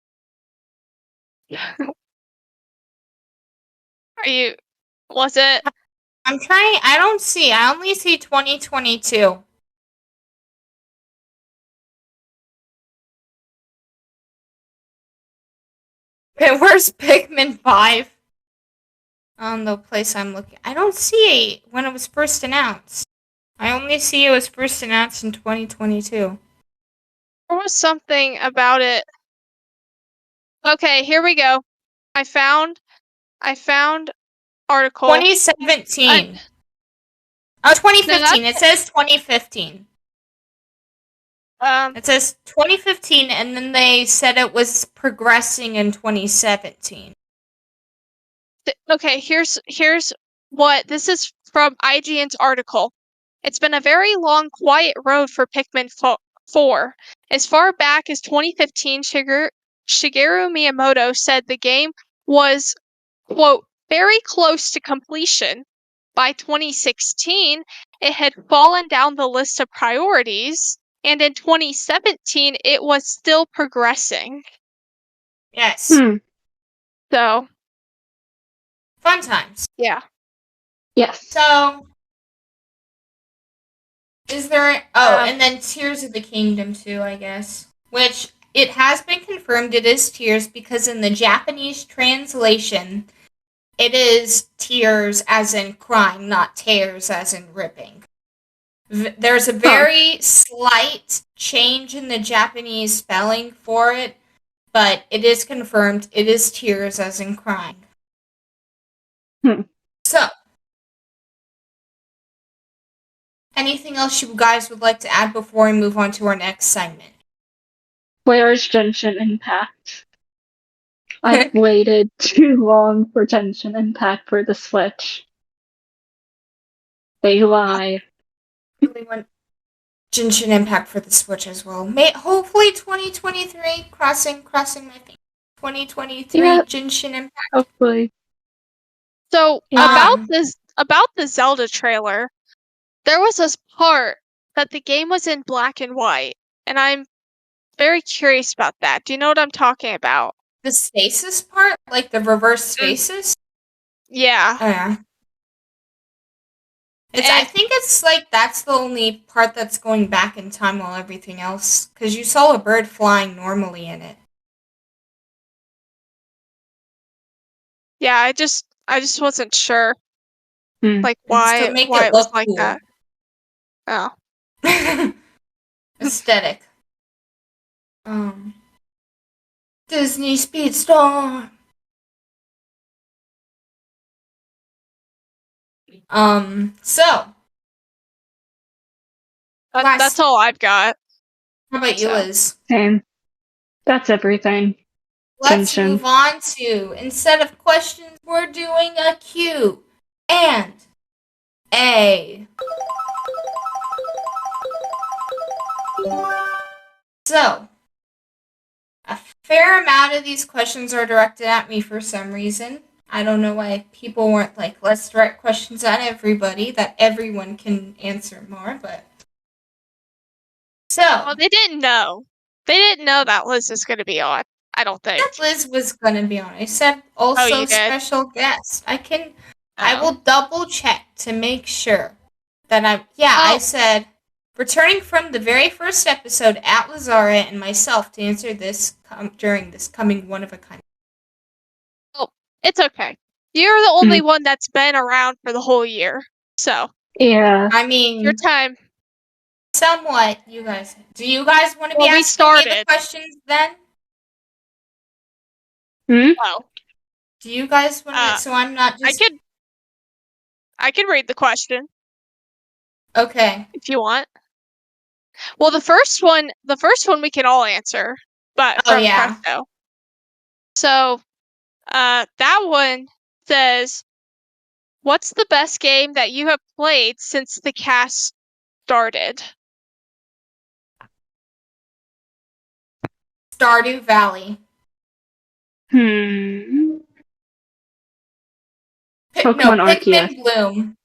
Was it? I'm trying, I only see 2022. Okay, where's Pikmin 5? on the place I'm looking. I don't see when it was first announced. I only see it was first announced in 2022. There was something about it. Okay, here we go. I found article. 2017. 2015. No, It says 2015. Um, It says 2015, and then they said it was progressing in 2017. Okay, here's what this is from IGN's article. It's been a very long, quiet road for Pikmin 4. As far back as 2015, Shigeru Miyamoto said the game was, quote, very close to completion. By 2016, it had fallen down the list of priorities, and in 2017, it was still progressing. Yes. So, Fun times. yeah. Yes. So, is there... and then Tears of the Kingdom too, I guess. Which, it has been confirmed it is Tears, because in the Japanese translation, it is tears as in crying, not tears as in ripping. There's a very slight change in the Japanese spelling for it, but it is confirmed it is tears as in crying. So, anything else you guys would like to add before we move on to our next segment? Where's Genshin Impact? I've waited too long for Genshin Impact for the Switch. They lie. I really want Genshin Impact for the Switch as well. Hopefully 2023, crossing my fingers. 2023 Genshin Impact. Hopefully. So about the Zelda trailer, there was this part that the game was in black and white, and I'm very curious about that. Do you know what I'm talking about? The stasis part? Like the reverse stasis? Yeah. Oh, yeah. I think it's like that's the only part that's going back in time while everything else, because you saw a bird flying normally in it. Yeah, I just wasn't sure, like why it looked look like cool. that. Oh. Aesthetic. Disney Speedstorm. So. That's all I've got. How about you, Liz? Same. That's everything. Let's move on to, instead of questions, we're doing a Q and A. So, a fair amount of these questions are directed at me for some reason. I don't know why people weren't like, let's direct questions at everybody, that everyone can answer more, but... So... Well, they didn't know. They didn't know that Liz is going to be on, I don't think. I said Liz was going to be on. I said also special guest. I will double check to make sure that I said... Returning from the very first episode at Lizzara and myself to answer this during this coming one-of-a-kind. Oh, it's okay. You're the only one that's been around for the whole year, so. Yeah. I mean... Your time. Somewhat, you guys. Do you guys want to be asking me the questions then? No. Do you guys want to... so I'm not just... I could read the question. Okay. If you want. Well, the first one we can all answer, but from Presto. So, that one says, what's the best game that you have played since the cast started? Stardew Valley. Pikmin Bloom.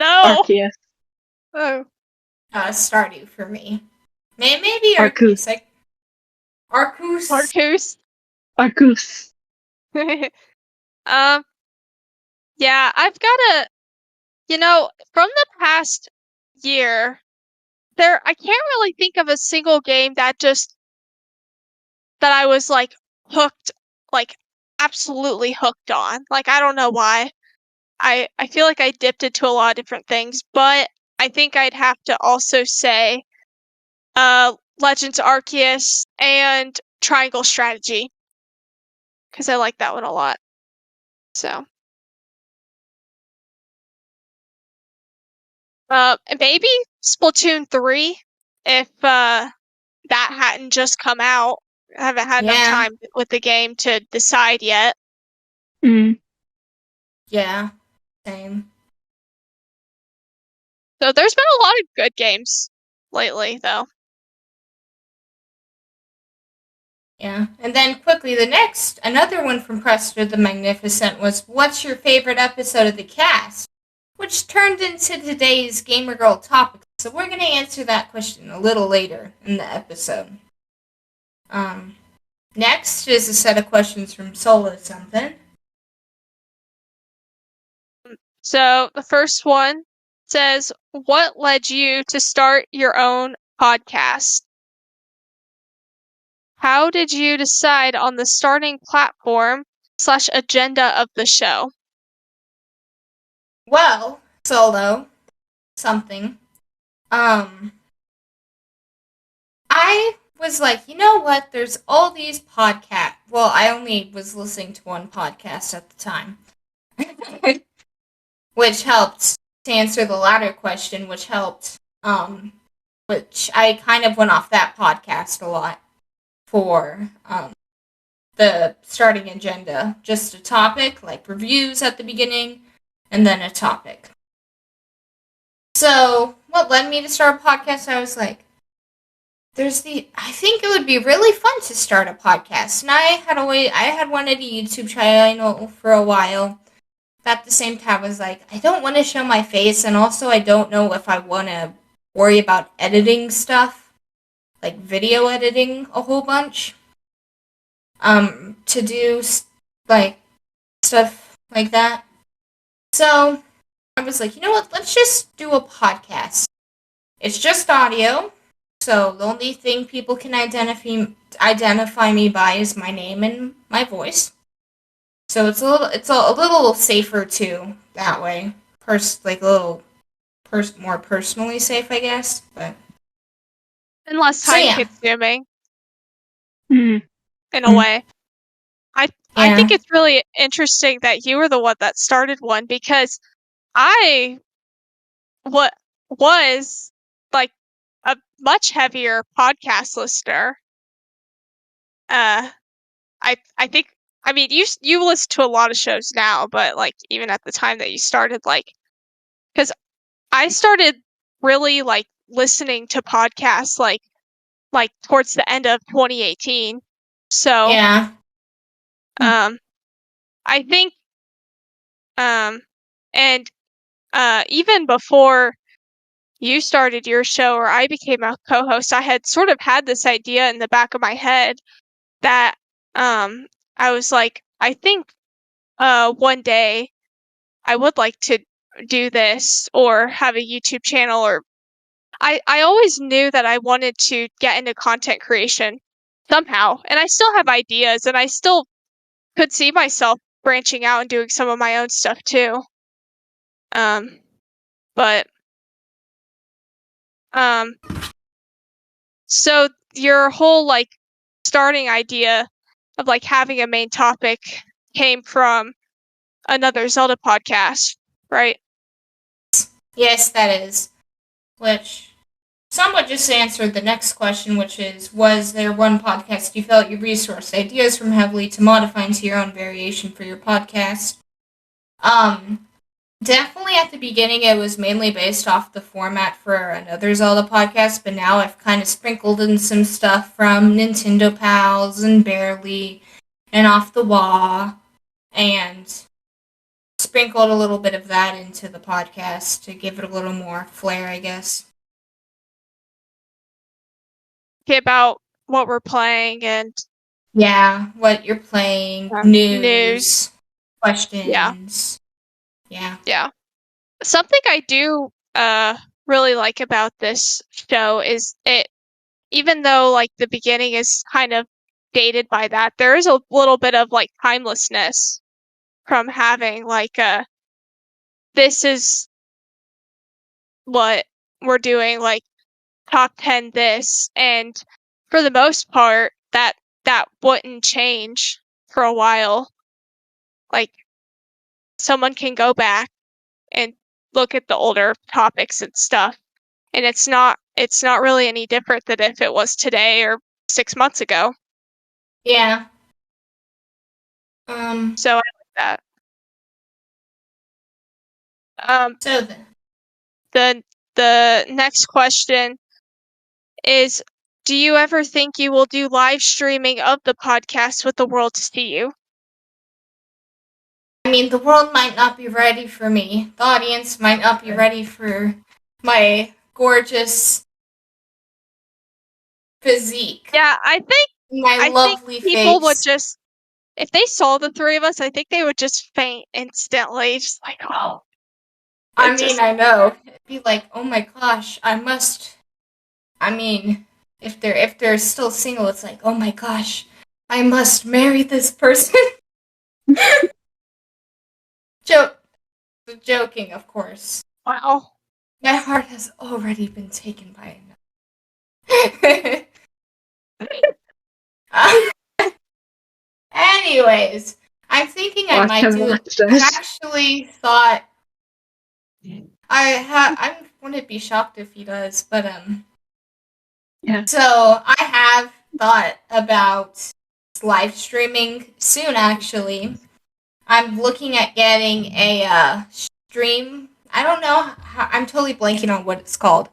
No. Arceus. Oh. Stardew for me. Maybe Arceus. Arceus. Yeah, I've got from the past year, I can't really think of a single game that I was like hooked like absolutely hooked on. Like, I don't know why. I feel like I dipped into a lot of different things, but I think I'd have to also say Legends Arceus and Triangle Strategy, because I like that one a lot. So and maybe Splatoon 3 if that hadn't just come out. I haven't had enough Yeah. time with the game to decide yet. Yeah. Same. So there's been a lot of good games lately, though. Yeah. And then quickly, another one from Prester the Magnificent was, what's your favorite episode of the cast? Which turned into today's Gamer Girl topic. So we're going to answer that question a little later in the episode. Next is a set of questions from Solo Something. So the first one says, what led you to start your own podcast? How did you decide on the starting platform / agenda of the show? Well, Solo Something. I was like, you know what? There's all these podcasts. Well, I only was listening to one podcast at the time. Which helped to answer the latter question, which I kind of went off that podcast a lot for the starting agenda. Just a topic, like reviews at the beginning, and then a topic. So, what led me to start a podcast, I was like, I think it would be really fun to start a podcast. And I had wanted a YouTube channel for a while. But at the same time, I was like, I don't want to show my face, and also I don't know if I want to worry about editing stuff, like video editing a whole bunch. To do, like, stuff like that. So, I was like, you know what, let's just do a podcast. It's just audio. So the only thing people can identify me by is my name and my voice. So it's a little safer too that way. More personally safe, I guess. But And less So, time yeah. consuming. In a way. I think it's really interesting that you were the one that started one, because I was like a much heavier podcast listener. I think, I mean, you listen to a lot of shows now, but like even at the time that you started, like, because I started really like listening to podcasts like towards the end of 2018. So yeah. I think and even before you started your show or I became a co-host, I had sort of had this idea in the back of my head that I was like, I think one day I would like to do this or have a YouTube channel, or I always knew that I wanted to get into content creation somehow, and I still have ideas, and I still could see myself branching out and doing some of my own stuff too. But so your whole like starting idea of like having a main topic came from another Zelda podcast, right? Yes, that is. Which somewhat just answered the next question, which is, was there one podcast you felt you resourced ideas from heavily to modify into your own variation for your podcast? Definitely at the beginning it was mainly based off the format for another Zelda podcast, but now I've kind of sprinkled in some stuff from Nintendo Pals and Barely and Off the Wall, and sprinkled a little bit of that into the podcast to give it a little more flair, I guess. About what we're playing and what you're playing, news, questions. Yeah. Something I do really like about this show is it, even though like the beginning is kind of dated by that. There is a little bit of like timelessness from having like this is what we're doing, like top 10 this, and for the most part that wouldn't change for a while. Like someone can go back and look at the older topics and stuff, and it's not really any different than if it was today or 6 months ago. Yeah. So I like that. So the next question is, do you ever think you will do live streaming of the podcast with the world to see you? I mean, the world might not be ready for me. The audience might not be ready for my gorgeous physique. Yeah, I think Lovely people face. would just, if they saw the three of us, I think they would just faint instantly, just like, oh. I mean, I know. It'd be like, oh my gosh, I mean, if they're still single, it's like, oh my gosh, I must marry this person. Joking, of course. Wow. My heart has already been taken by another. Anyways, I'm thinking I might do it. I actually thought I wouldn't be shocked if he does, but Yeah. So I have thought about live streaming soon. Actually, I'm looking at getting a stream. I don't know. I'm totally blanking on what it's called,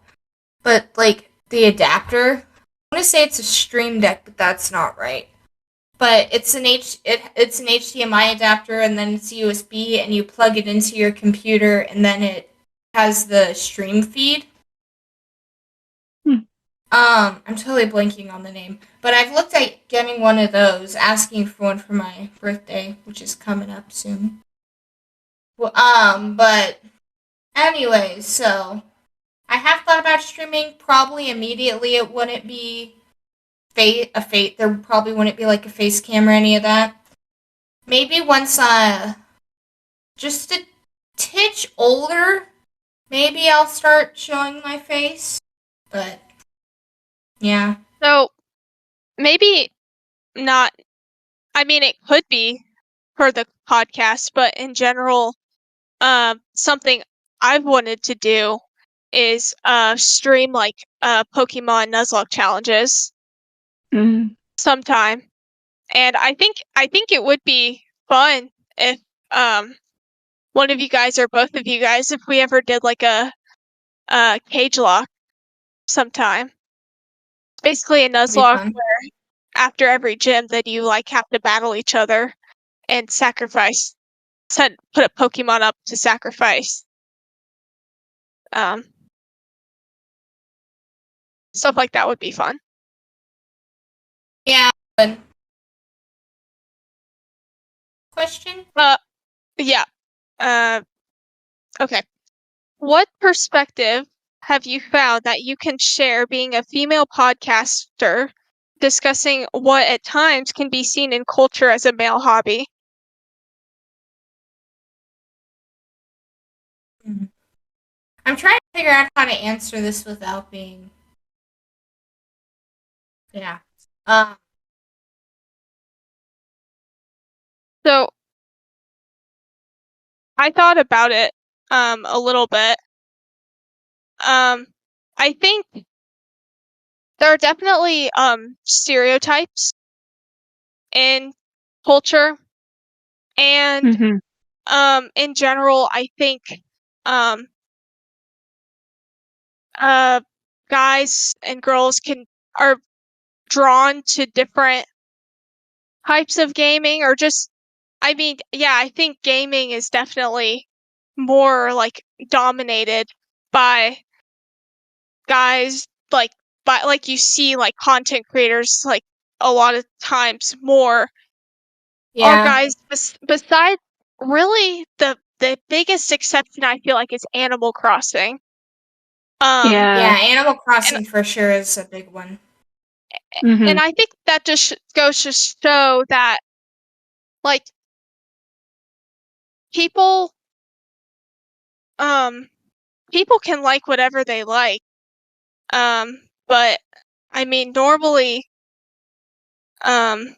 but like the adapter. I want to say it's a stream deck, but that's not right. But it's an it's an HDMI adapter, and then it's USB, and you plug it into your computer, and then it has the stream feed. I'm totally blanking on the name, but I've looked at getting one of those, asking for one for my birthday, which is coming up soon. Well, but anyways, so I have thought about streaming. Probably immediately, it wouldn't be fate. There probably wouldn't be like a face cam or any of that. Maybe once just a titch older, maybe I'll start showing my face. But yeah. So maybe not. I mean, it could be for the podcast, but in general, something I've wanted to do is stream like Pokemon Nuzlocke challenges sometime, and I think it would be fun if one of you guys or both of you guys, if we ever did like a cage lock sometime. Basically a Nuzlocke where after every gym that you like have to battle each other and sacrifice, put a Pokemon up to sacrifice. Stuff like that would be fun. Yeah. Question? Yeah. Okay. What perspective have you found that you can share being a female podcaster discussing what at times can be seen in culture as a male hobby? I'm trying to figure out how to answer this without being... Yeah. So I thought about it a little bit. I think there are definitely stereotypes in culture, and in general, I think guys and girls are drawn to different types of gaming, or just, I mean, yeah, I think gaming is definitely more like dominated by guys, like you see like content creators like a lot of times more are guys. Besides, really the biggest exception I feel like is Animal Crossing. Yeah, Animal Crossing for sure is a big one. And I think that just goes to show that, like, people people can like whatever they like. But I mean, normally, I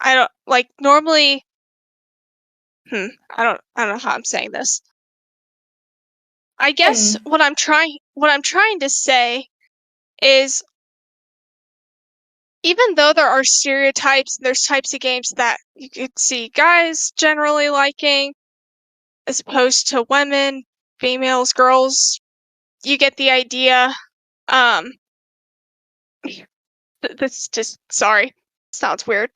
don't like normally. I don't know how I'm saying this. I guess And what I'm trying to say is, even though there are stereotypes, there's types of games that you could see guys generally liking, as opposed to women, females, girls. You get the idea. This just, sorry, sounds weird.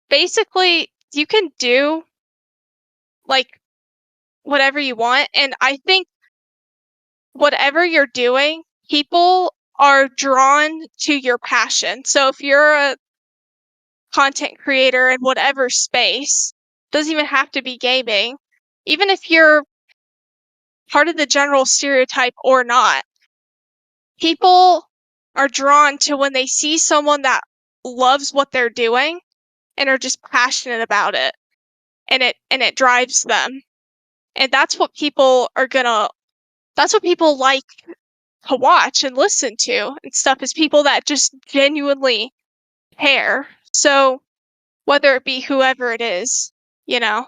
Basically, you can do like whatever you want, and I think whatever you're doing, people are drawn to your passion. So if you're a content creator in whatever space, doesn't even have to be gaming, even if you're part of the general stereotype or not, people are drawn to when they see someone that loves what they're doing and are just passionate about it, and it drives them. And that's what people like to watch and listen to and stuff, is people that just genuinely care. So whether it be whoever it is, you know.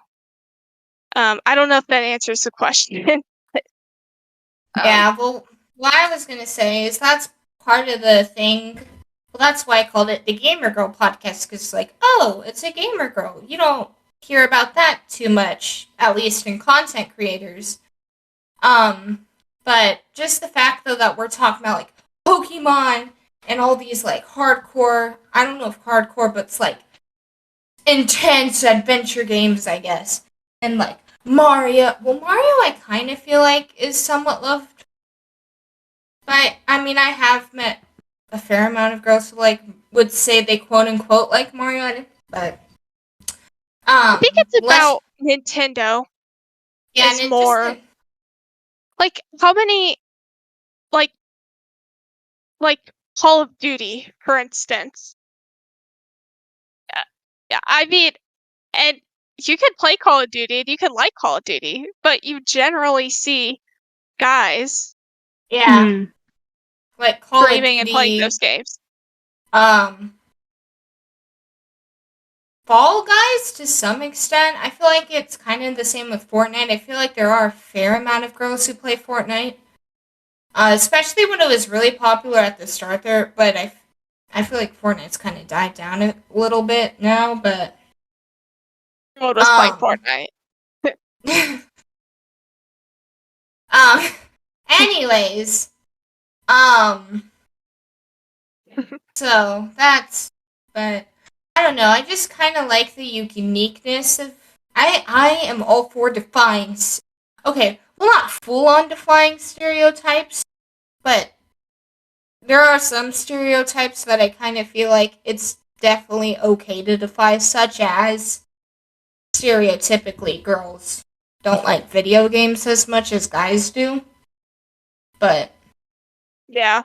I don't know if that answers the question. yeah, well, what I was gonna say is that's part of the thing. Well, that's why I called it the Gamer Girl podcast, because like, oh, it's a gamer girl. You don't hear about that too much, at least in content creators. But just the fact though that we're talking about like Pokemon and all these like hardcore, I don't know if hardcore, but it's like intense adventure games, I guess. And like Mario, well, Mario I kind of feel like is somewhat loved. But I mean, I have met a fair amount of girls who like would say they quote unquote like Mario, but I think it's less, about Nintendo. yeah, It's and it more just like how many like Call of Duty, for instance. Yeah, I mean, and you can play Call of Duty and you can like Call of Duty, but you generally see guys yeah, like Call of streaming and playing Duty, those games. um, Fall Guys to some extent. I feel like it's kind of the same with Fortnite. I feel like there are a fair amount of girls who play Fortnite, especially when it was really popular at the start there. But I feel like Fortnite's kind of died down a little bit now. But Everyone was playing Fortnite. um, anyways, um, so that's, but I don't know. I just kind of like the uniqueness of. I am all for defying. Okay, well, not full on defying stereotypes, but there are some stereotypes that I kind of feel like it's definitely okay to defy, such as stereotypically girls don't like video games as much as guys do. But Yeah.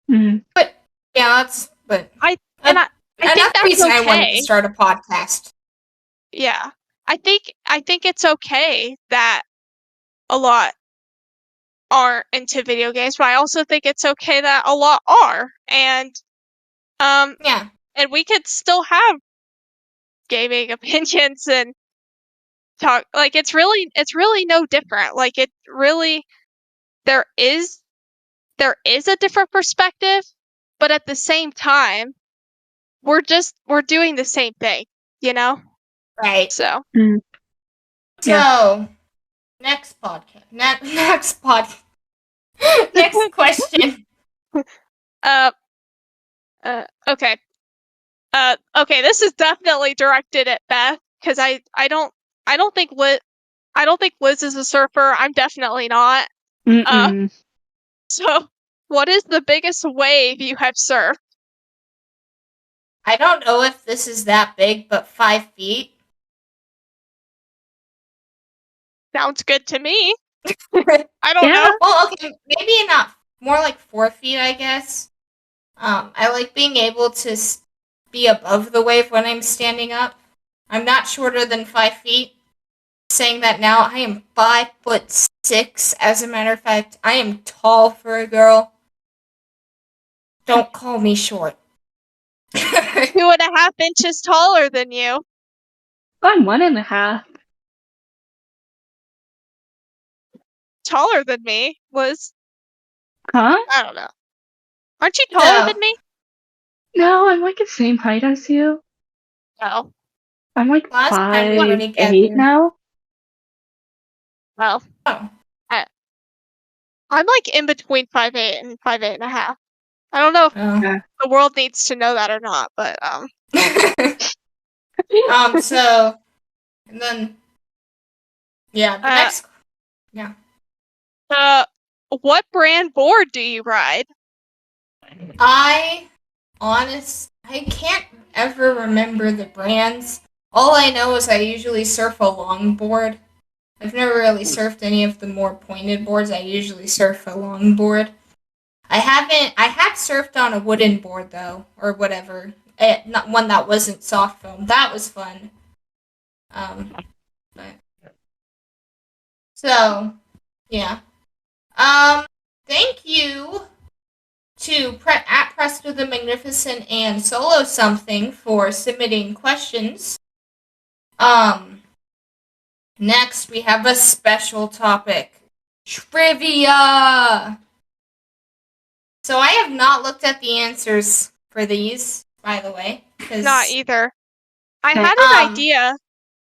but yeah, that's but I think another that's reason I wanted okay. to start a podcast. Yeah. I think it's okay that a lot aren't into video games, but I also think it's okay that a lot are. And Yeah, and we could still have gaming opinions and talk, like, it's really no different. Like, it really, there is a different perspective, but at the same time, we're doing the same thing, you know? right. So So next podcast. Next podcast. Next question. uh okay. Okay, this is definitely directed at Beth, because I don't think Liz is a surfer. I'm definitely not. So what is the biggest wave you have surfed? I don't know if this is that big, but 5 feet. Sounds good to me. I don't know. Well, okay, maybe not more like 4 feet, I guess. I like being able to be above the wave when I'm standing up. I'm not shorter than 5 feet. Saying that now, I am 5'6". As a matter of fact, I am tall for a girl. Don't call me short. 2.5 inches taller than you. I'm 1.5. Taller than me, Liz. Huh? I don't know. Aren't you taller than me? No, I'm like the same height as you. Oh. I'm like Last time we were 5'8" together. now. Well, Oh. I'm like in between 5'8" and 5'8.5". I don't know if Oh. the world needs to know that or not, but So, and then, yeah, the next, yeah. What brand board do you ride? I can't ever remember the brands. All I know is I usually surf a longboard. I've never really surfed any of the more pointed boards. I usually surf a longboard. I have surfed on a wooden board though, or whatever. Not one that wasn't soft foam. That was fun. But so, yeah. Thank you to at Presto the Magnificent and Solo Something for submitting questions. Next we have a special topic. Trivia! So I have not looked at the answers for these, by the way. Not either. I had an idea,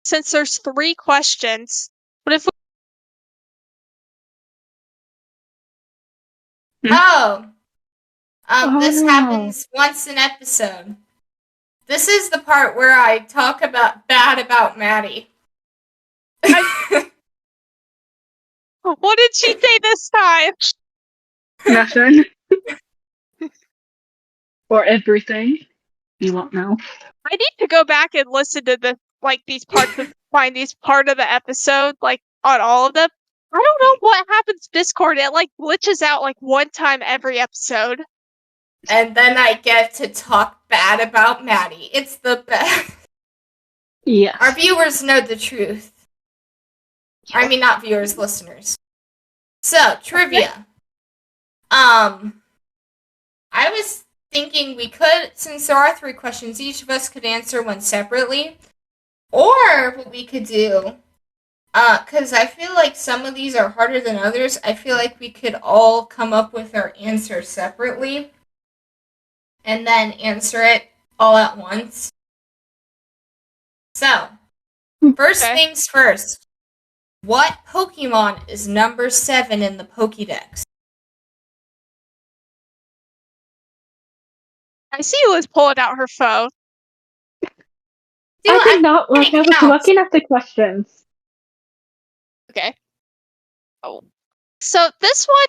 since there's 3 questions. What if we... This happens once an episode. This is the part where I talk bad about Maddie. What did she say this time? Nothing. Or everything. You won't know. I need to go back and listen to these parts of find these part of the episode, like on all of them. I don't know what happens to Discord. It glitches out one time every episode. And then I get to talk bad about Maddie. It's the best. Yeah. Our viewers know the truth. I mean, not viewers, listeners. So, trivia. I was thinking we could, since there are 3 questions, each of us could answer one separately. Or what we could do, because I feel like some of these are harder than others, I feel like we could all come up with our answer separately and then answer it all at once. So, first things first. What Pokemon is number 7 in the Pokédex? I see Liz pulling out her phone. I did not look. I was looking at the questions. Okay. Oh. So this one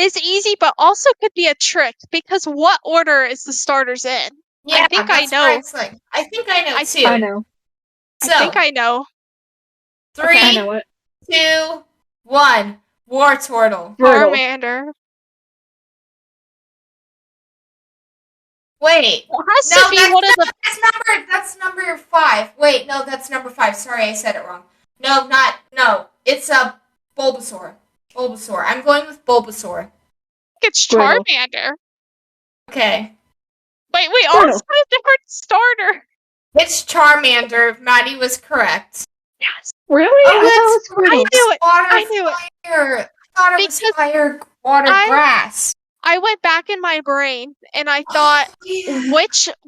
is easy, but also could be a trick, because what order is the starters in? Yeah, I think I know. I think I know too. I know. So, I think I know. 3, I know it. 2, 1. Wartortle. Charmander. Wait. It has to be one of the... That's number 5. Wait, no, that's number 5. Sorry, I said it wrong. No. It's a Bulbasaur. I'm going with Bulbasaur. It's Charmander. Okay. Wait, we all said a different starter. It's Charmander. Maddie was correct. Yes. Really? Oh, I knew it. I knew it. I thought it was fire, water, grass. I went back in my brain and I thought,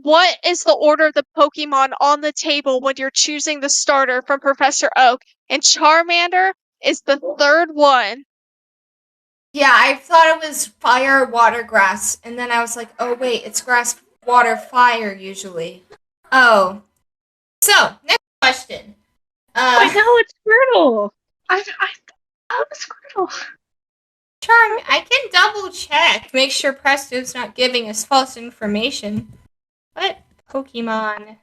what is the order of the Pokemon on the table when you're choosing the starter from Professor Oak? And Charmander is the 3rd one. Yeah, I thought it was fire, water, grass. And then I was like, oh wait, it's grass, water, fire usually. Oh. So, next question. I know it's Squirtle. I love Squirtle. I can double check. Make sure Presto's not giving us false information. What Pokemon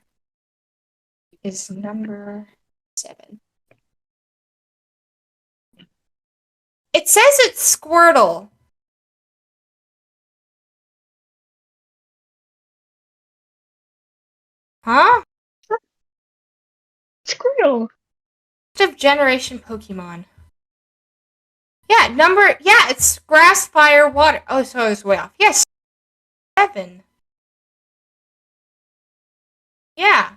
is number 7? It says it's Squirtle. Huh? Squirtle. Of generation Pokemon. Yeah, it's grass, fire, water. Oh, so I was way off. Yes, 7. Yeah.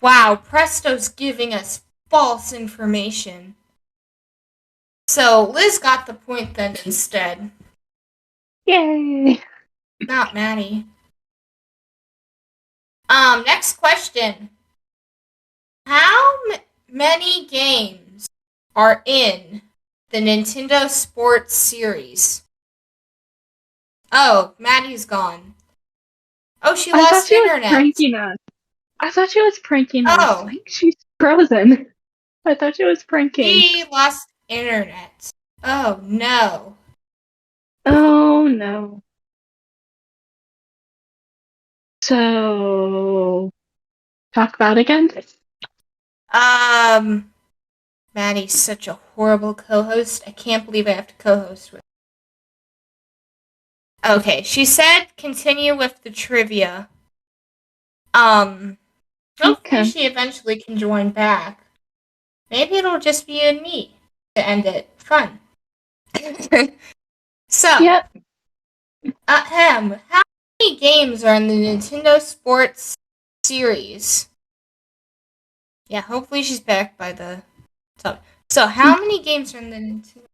Wow, Presto's giving us false information. So Liz got the point then instead. Yay! Not Maddie. Next question. How many games are in the Nintendo Sports Series? Oh, Maddie's gone. Oh, she lost internet. I thought she was pranking us. Oh. Like, she's frozen. I thought she was pranking. She lost internet. Oh, no. Oh, no. So, talk about it again? Maddie's such a horrible co-host. I can't believe I have to co-host with her. Okay, she said continue with the trivia. Hopefully Okay. she eventually can join back. Maybe it'll just be you and me to end it. Fun. So, Yep. how many games are in the Nintendo Sports Series? Yeah, hopefully she's back by the top. So, how many games are in the Nintendo?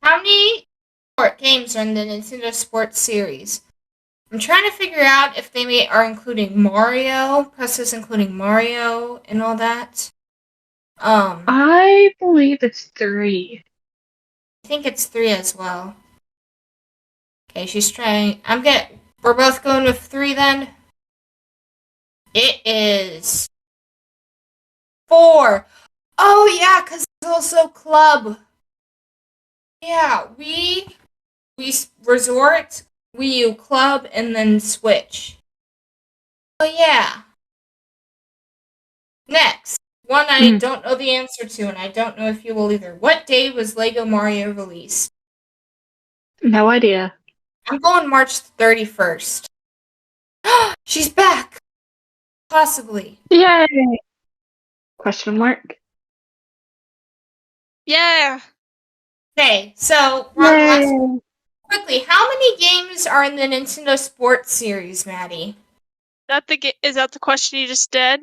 How many games are in the Nintendo Sports Series? I'm trying to figure out if they are including Mario, Presto's including Mario and all that. I believe it's 3. I think it's 3 as well. Okay, she's trying. We're both going with 3 then. It is 4. Oh yeah, because it's also club. Yeah, we Resort, Wii U Club, and then Switch. Oh yeah. Next, one I don't know the answer to, and I don't know if you will either. What day was Lego Mario released? No idea. I'm going March 31st. She's back! Possibly. Yay! Question mark? Yeah. Okay, so we're on the last one. Quickly, how many games are in the Nintendo Sports Series, Maddie? Is that the question you just did?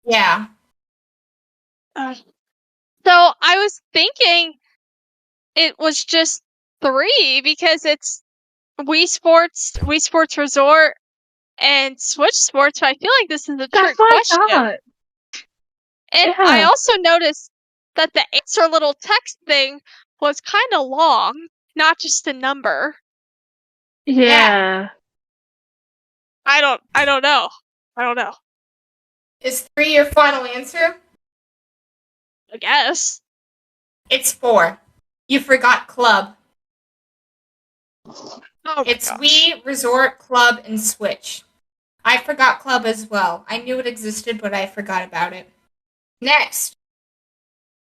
Yeah. So I was thinking it was just 3 because it's Wii Sports Resort, and Switch Sports. So I feel like this is a trick question. I thought. And Yeah. I also noticed that the answer little text thing was kind of long, not just a number. Yeah. I don't know. Is 3 your final answer? I guess. It's 4. You forgot Club. Oh It's gosh. Wii, Resort, Club, and Switch. I forgot Club as well. I knew it existed, but I forgot about it. Next.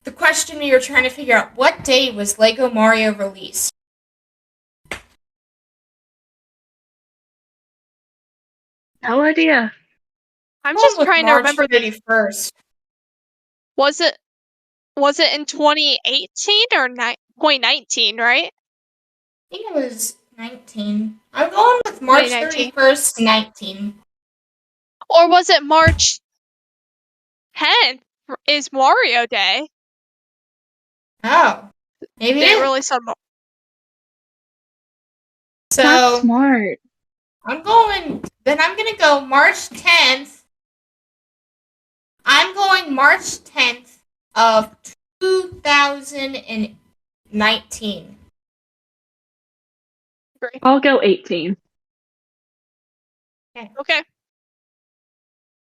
The question we were trying to figure out, what day was Lego Mario released? No idea. I'm just trying to remember March 31st. Was it in 2018 or 2019, right? I think it was 19. I'm going with March 31st, 19. Or was it March 10th is Mario Day? Oh. Maybe They really said So That's smart. I'm going to go March 10th. I'm going March 10th of 2019. Great. I'll go 18. Okay.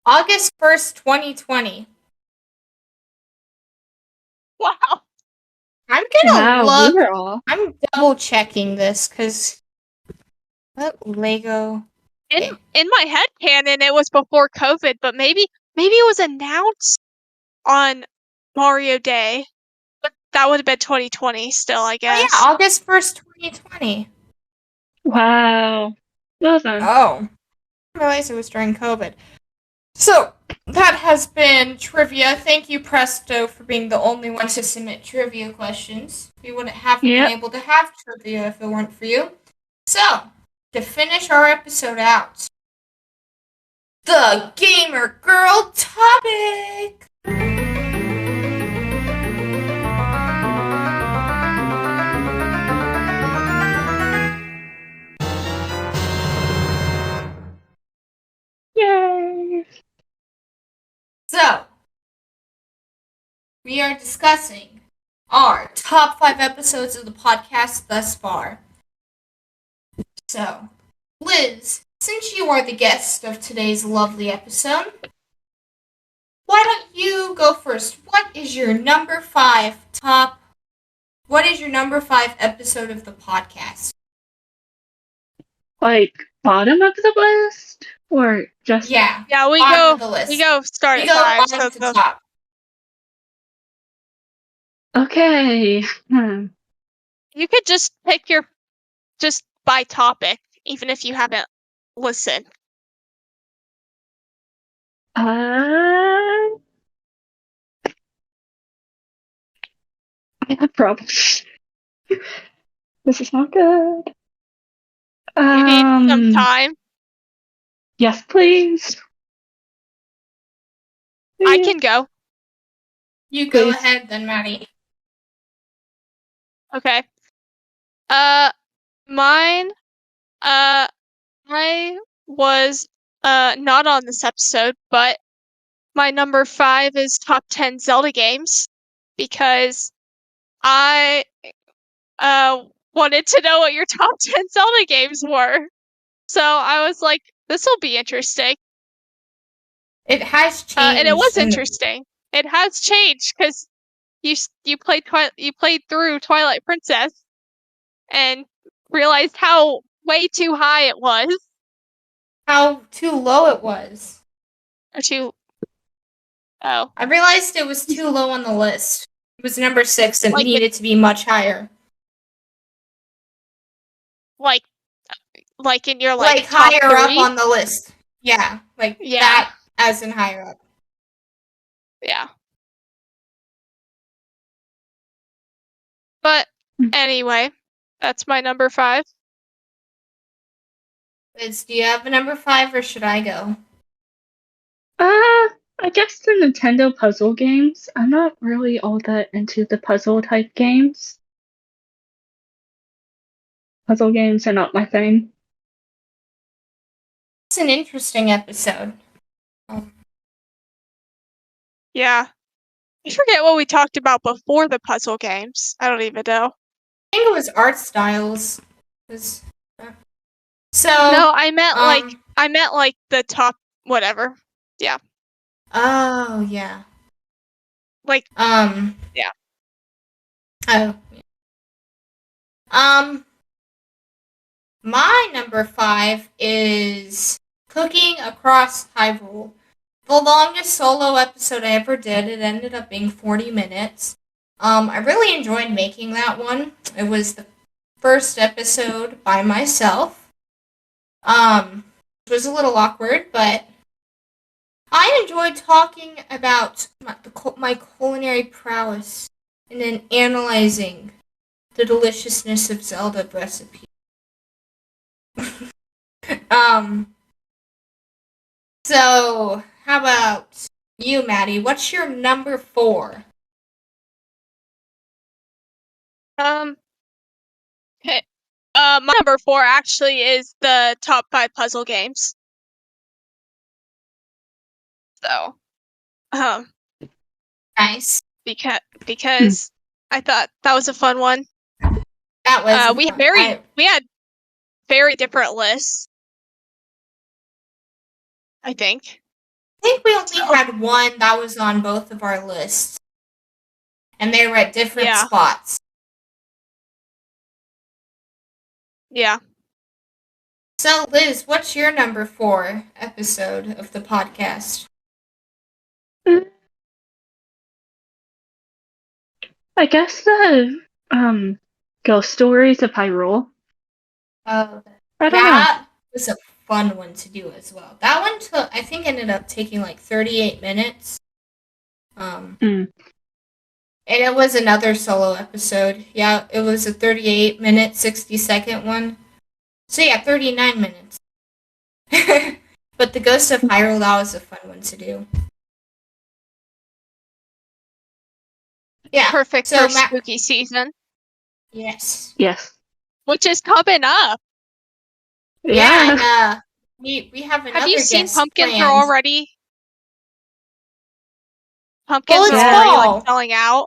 August 1st, 2020. Wow. I'm gonna look. We were off. I'm double checking this because what Lego? In my head canon, it was before COVID, but maybe it was announced on Mario Day. But that would have been 2020 still, I Oh guess. yeah, August 1st, 2020. Wow. Well done. Oh. I realized it was during COVID. So, that has been trivia. Thank you, Presto, for being the only one to submit trivia questions. We wouldn't have been Yep. able to have trivia if it weren't for you. So, to finish our episode out, the Gamer Girl topic! Yay! So, we are discussing our top 5 episodes of the podcast thus far. So, Liz, since you are the guest of today's lovely episode, why don't you go first? What is your number 5 episode of the podcast? Like, bottom of the list? Or just... Yeah. Yeah, we bottom go. of the list. We go start We at go 5. bottom So to the, top. Okay. you could just pick just by topic, even if you haven't listened. I have problems. This is not good. You need some time. Yes, please. I can go. You go Please. ahead then, Maddie. Okay. Mine. I was not on this episode, but my number 5 is top 10 Zelda games because I wanted to know what your top 10 Zelda games were. So I was like, this will be interesting. It has changed. And it was interesting. It has changed because you played through Twilight Princess and realized how way too high it was. How too low it was. Or too. Oh. I realized it was too low on the list. It was number 6 and Like needed to be much higher. Like in your Like top higher 3? up on the list. Yeah, like Yeah. that as in higher up. Yeah. But anyway, that's my number 5. Liz, do you have a number 5 or should I go? I guess the Nintendo puzzle games. I'm not really all that into the puzzle type games. Puzzle games are not my thing. It's an interesting episode. Yeah. I forget what we talked about before the puzzle games. I don't even know. I think it was art styles. So No, I meant like the top whatever. Yeah. Oh yeah. Like Yeah. Oh. Yeah. My number 5 is Cooking Across Hyrule. The longest solo episode I ever did. It ended up being 40 minutes. I really enjoyed making that one. It was the first episode by myself. It was a little awkward, but I enjoyed talking about my culinary prowess and then analyzing the deliciousness of Zelda recipes. So, how about you, Maddie? What's your number 4? Okay. My number 4 actually is the top 5 puzzle games. So, Nice. because I thought that was a fun one. That was we had very different lists. I think we only had one that was on both of our lists. And they were at different spots. Yeah. So, Liz, what's your number 4 episode of the podcast? I guess the ghost stories of Hyrule. Oh, I don't know. that was a fun one to do as well. That one took, I think, ended up taking like 38 minutes. And it was another solo episode. Yeah, it was a 38-minute, 60-second one. So yeah, 39 minutes. But the Ghost of Hyrule, that was a fun one to do. Yeah. Perfect so for spooky season, Yes. Yes. which is coming up. Yeah, and we have another Have you seen guest pumpkins planned. are already? Pumpkins it's are already fall. like selling out.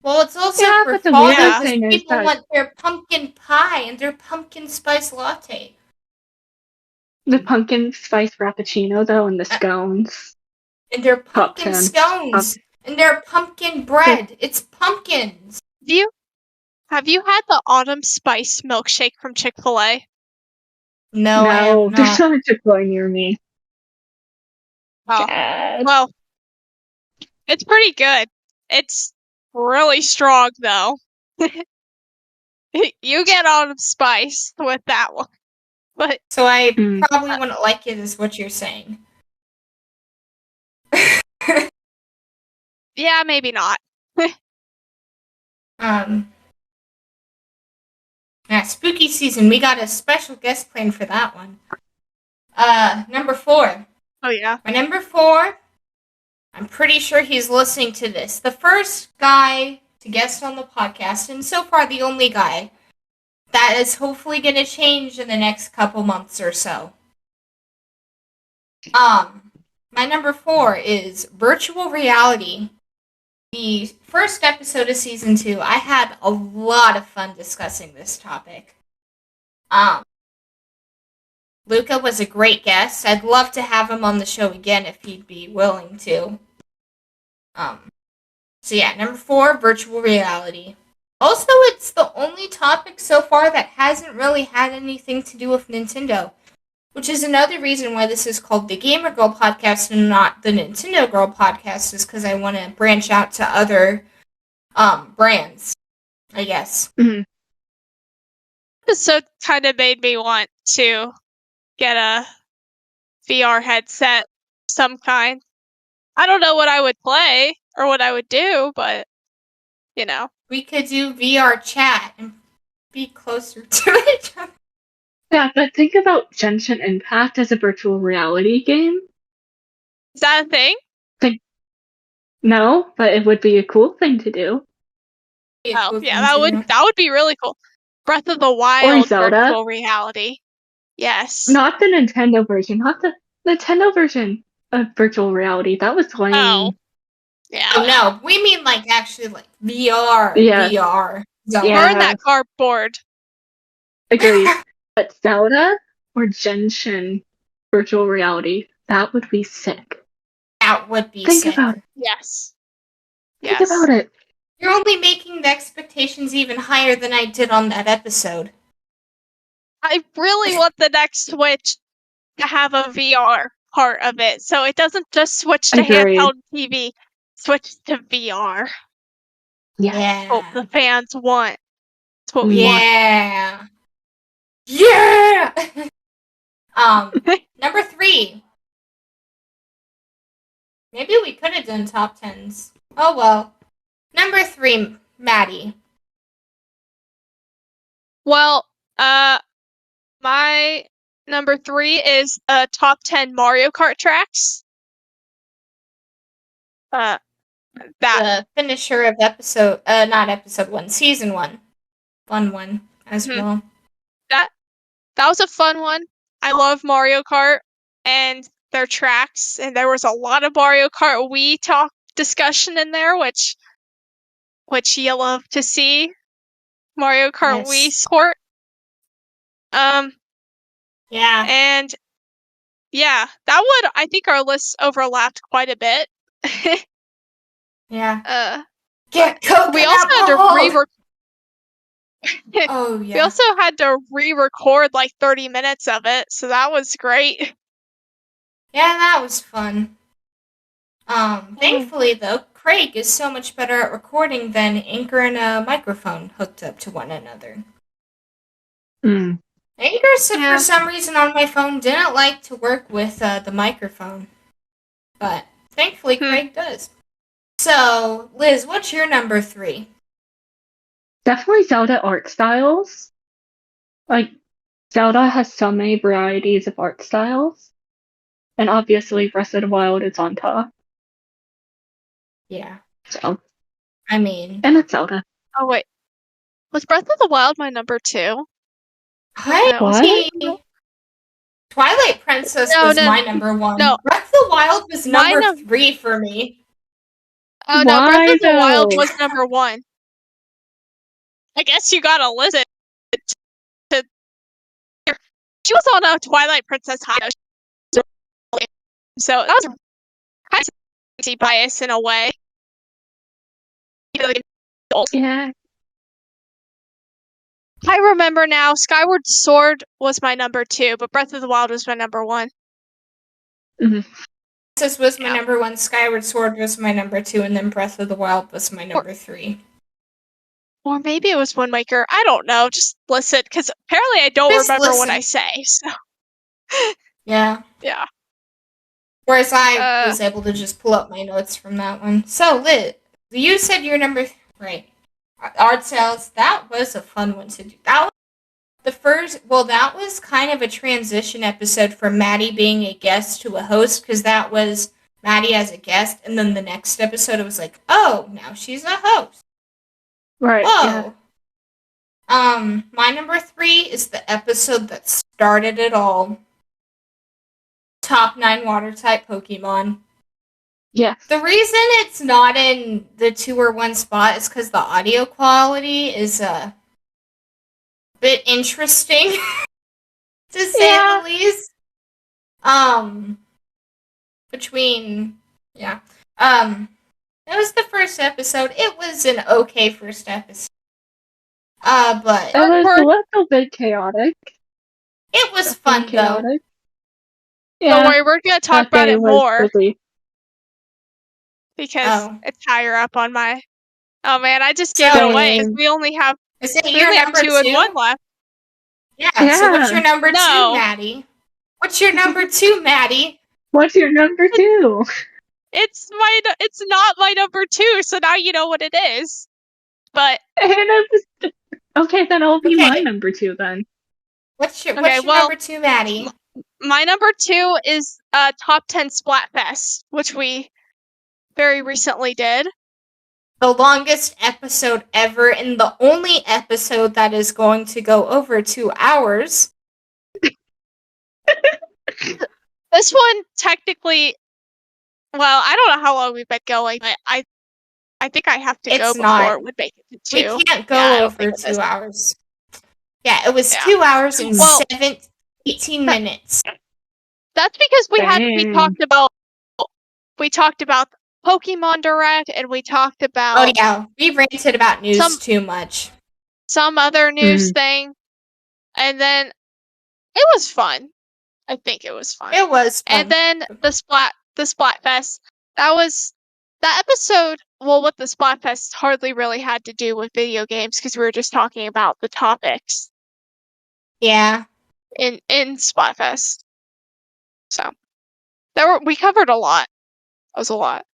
Well, it's also Yeah, for but the fall weird because thing is people that want their pumpkin pie and their pumpkin spice latte. the pumpkin spice frappuccino, though, and the scones. And their Top pumpkin 10. scones. And their pumpkin bread. It's pumpkins. Have you had the autumn spice milkshake from Chick-fil-A? No, I have there's not. so much Chick-fil-A near me. Oh, Yes. well, it's pretty good. It's really strong, though. You get autumn spice with that one. But So I probably wouldn't like it, is what you're saying. yeah, maybe not. Yeah, spooky season. We got a special guest planned for that one. Number 4. Oh, yeah. My number 4, I'm pretty sure he's listening to this. The first guy to guest on the podcast, and so far the only guy, that is hopefully going to change in the next couple months or so. My number 4 is virtual reality. The first episode of season 2, I had a lot of fun discussing this topic. Luca was a great guest. I'd love to have him on the show again if he'd be willing to. So yeah, number 4, virtual reality. Also, it's the only topic so far that hasn't really had anything to do with Nintendo, which is another reason why this is called the Gamer Girl Podcast and not the Nintendo Girl Podcast, is because I want to branch out to other brands, I guess. Episode kind of made me want to get a VR headset of some kind. I don't know what I would play or what I would do, but, you know. We could do VR chat and be closer to each other. Yeah, but think about Genshin Impact as a virtual reality game. Is that a thing? No, but it would be a cool thing to do. Oh, yeah, that would be really cool. Breath of the Wild virtual reality. Yes. Not the Nintendo version, not the Nintendo version of virtual reality. That was lame. Oh. Yeah. Oh, no, we mean like actually like VR. Yeah. VR. Burn that cardboard. Agreed. But Zelda or Genshin virtual reality, that would be sick. That would be sick. Think about it. Yes. Think about it. You're only making the expectations even higher than I did on that episode. I really want the next Switch to have a VR part of it, so it doesn't just switch to handheld TV. Switch to VR. Yeah. Hope the fans want. That's what we want. Yeah. Number 3. Maybe we could have done top 10s. Oh well. Number 3, Maddie. Well, my number 3 is top 10 Mario Kart tracks. The finisher of not episode 1, season 1. Fun one as well. That was a fun one. I love Mario Kart and their tracks, and there was a lot of Mario Kart Wii discussion in there, which you love to see. Mario Kart Wii sport. Yeah. And yeah, that would, I think our lists overlapped quite a bit. Yeah. Get coconut we also had to re-record. Oh yeah. We also had to re-record like 30 minutes of it, so that was great. Yeah, that was fun. Thankfully, though, Craig is so much better at recording than Anchor and a microphone hooked up to one another. Mm. Anchor, for some reason on my phone, didn't like to work with the microphone. But thankfully, Craig does. So, Liz, what's your number 3? Definitely Zelda art styles. Like, Zelda has so many varieties of art styles. And obviously, Breath of the Wild is on top. Yeah. So. I mean. And it's Zelda. Oh, wait. Was Breath of the Wild my number 2? What? Twilight Princess was my number 1. No. Breath of the Wild was number 3 for me. Oh, no, Breath of the Wild was number 1. I guess you gotta listen to... She was on a Twilight Princess high. So that was kind of bias in a way. Yeah. I remember now, Skyward Sword was my number 2, but Breath of the Wild was my number 1. Mm-hmm. This was my number 1, Skyward Sword was my number 2, and then Breath of the Wild was my number 3. Or maybe it was Wind Waker. I don't know. Just listen, because apparently I don't remember what I say. So. Yeah. Yeah. Whereas I was able to just pull up my notes from that one. So, Liz, you said your number... Right. Art sales, that was a fun one to do. That was the first... Well, that was kind of a transition episode from Maddie being a guest to a host, because that was Maddie as a guest, and then the next episode it was like, oh, now she's a host. Right. Whoa. Yeah. My number 3 is the episode that started it all. Top 9 water type Pokemon. Yeah. The reason it's not in the 2 or 1 spot is because the audio quality is a bit interesting, to say the least. It was the first episode. It was an okay first episode. But it was a little bit chaotic. It was fun, chaotic. Though. Yeah. Don't worry, we're going to talk about it more. Busy. Because it's higher up on my... Oh, man, I just gave it away. Because we only have... Is it your number 2 and 1 left. Yeah, so what's your number 2, Maddie? What's your number 2, Maddie? What's your number 2? It's not my number 2, so now you know what it is. But... Okay, then it'll be my number 2 then. What's your number 2, Maddie? My number 2 is Top 10 Splatfest, which we very recently did. The longest episode ever, and the only episode that is going to go over 2 hours. This one, technically... Well, I don't know how long we've been going, but I think I have to go before it would make it to 2. We can't go over 2 hours. Yeah, it was 2 hours and 18 minutes. That's because we talked about Pokemon Direct, and we talked about... Oh yeah, we ranted about news too much. Some other news thing. And then it was fun. I think it was fun. It was fun. And then the Splatfest. That episode, well, what the Splatfest hardly really had to do with video games, because we were just talking about the topics. Yeah. In Splatfest. So we covered a lot. That was a lot.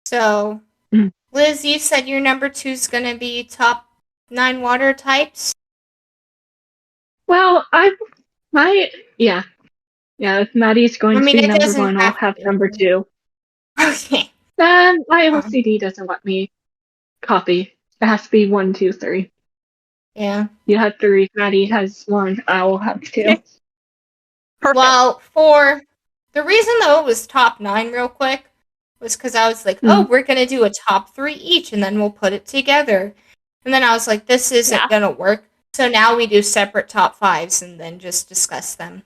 So, Liz, you said your number 2 is going to be top 9 water types? Well, yeah, if Maddie's going to be number 1, I'll have number 2. Okay. Then my OCD doesn't let me copy. It has to be 1, 2, 3. Yeah. You have 3. Maddie has 1. I will have 2. Perfect. Well, for the reason though it was top 9 real quick was because I was like, oh, we're going to do a top 3 each and then we'll put it together. And then I was like, this isn't going to work. So now we do separate top 5s and then just discuss them.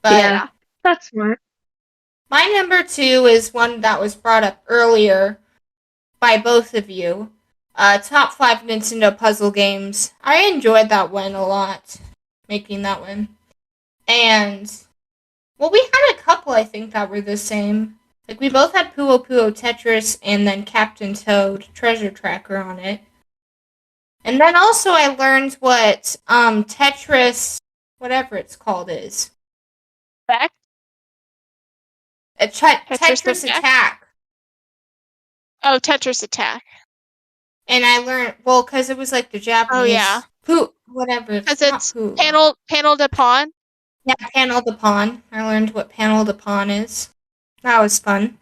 But yeah, that's smart. My number 2 is one that was brought up earlier by both of you. Top 5 Nintendo puzzle games. I enjoyed that one a lot, making that one. And, well, we had a couple, I think, that were the same. Like, we both had Puo Puo Tetris and then Captain Toad Treasure Tracker on it. And then also I learned what Tetris, whatever it's called, is. Back? Tetris Attack. Oh, Tetris Attack. And I learned, well, because it was like the Japanese. Oh, yeah. Whatever. Because it's panel de pawn. Yeah, panel de pawn. I learned what panel de pawn is. That was fun.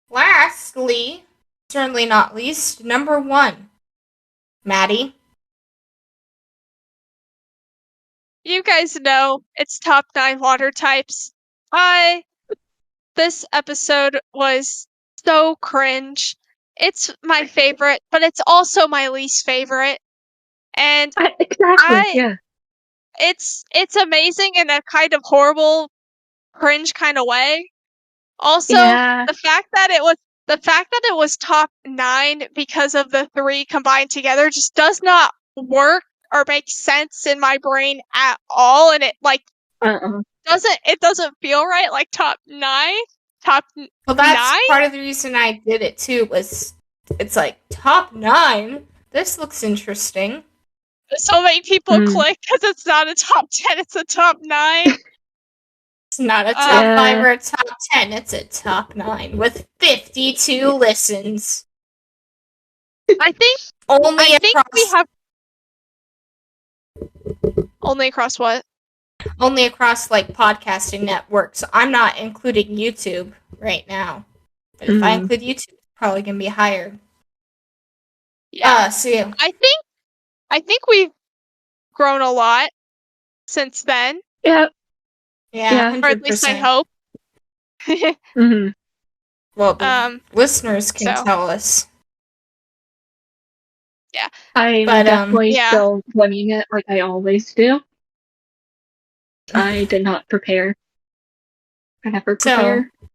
Lastly, certainly not least, number 1. Maddie. You guys know it's top 9 water types. This episode was so cringe. It's my favorite, but it's also my least favorite. And yeah. It's amazing in a kind of horrible, cringe kind of way. Also, Yeah. the fact that it was top 9 because of the 3 combined together just does not work or make sense in my brain at all, and it doesn't feel right. Like top 9. Well, that's 9? part of the reason I did it too. Was it's like top 9. This looks interesting. So many people click because it's not a top 10. It's a top 9. It's not a top 5 or a top 10. It's a top 9 with 52 listens. I think we have only across what? Only across like podcasting networks. I'm not including YouTube right now. But if I include YouTube, it's probably gonna be higher. Yeah. Yeah. I think we've grown a lot since then. Yeah. Yeah. 100%. Or at least I hope. Well, the listeners can tell us. Yeah. I'm definitely still winging it like I always do. I did not prepare. I never prepare. So,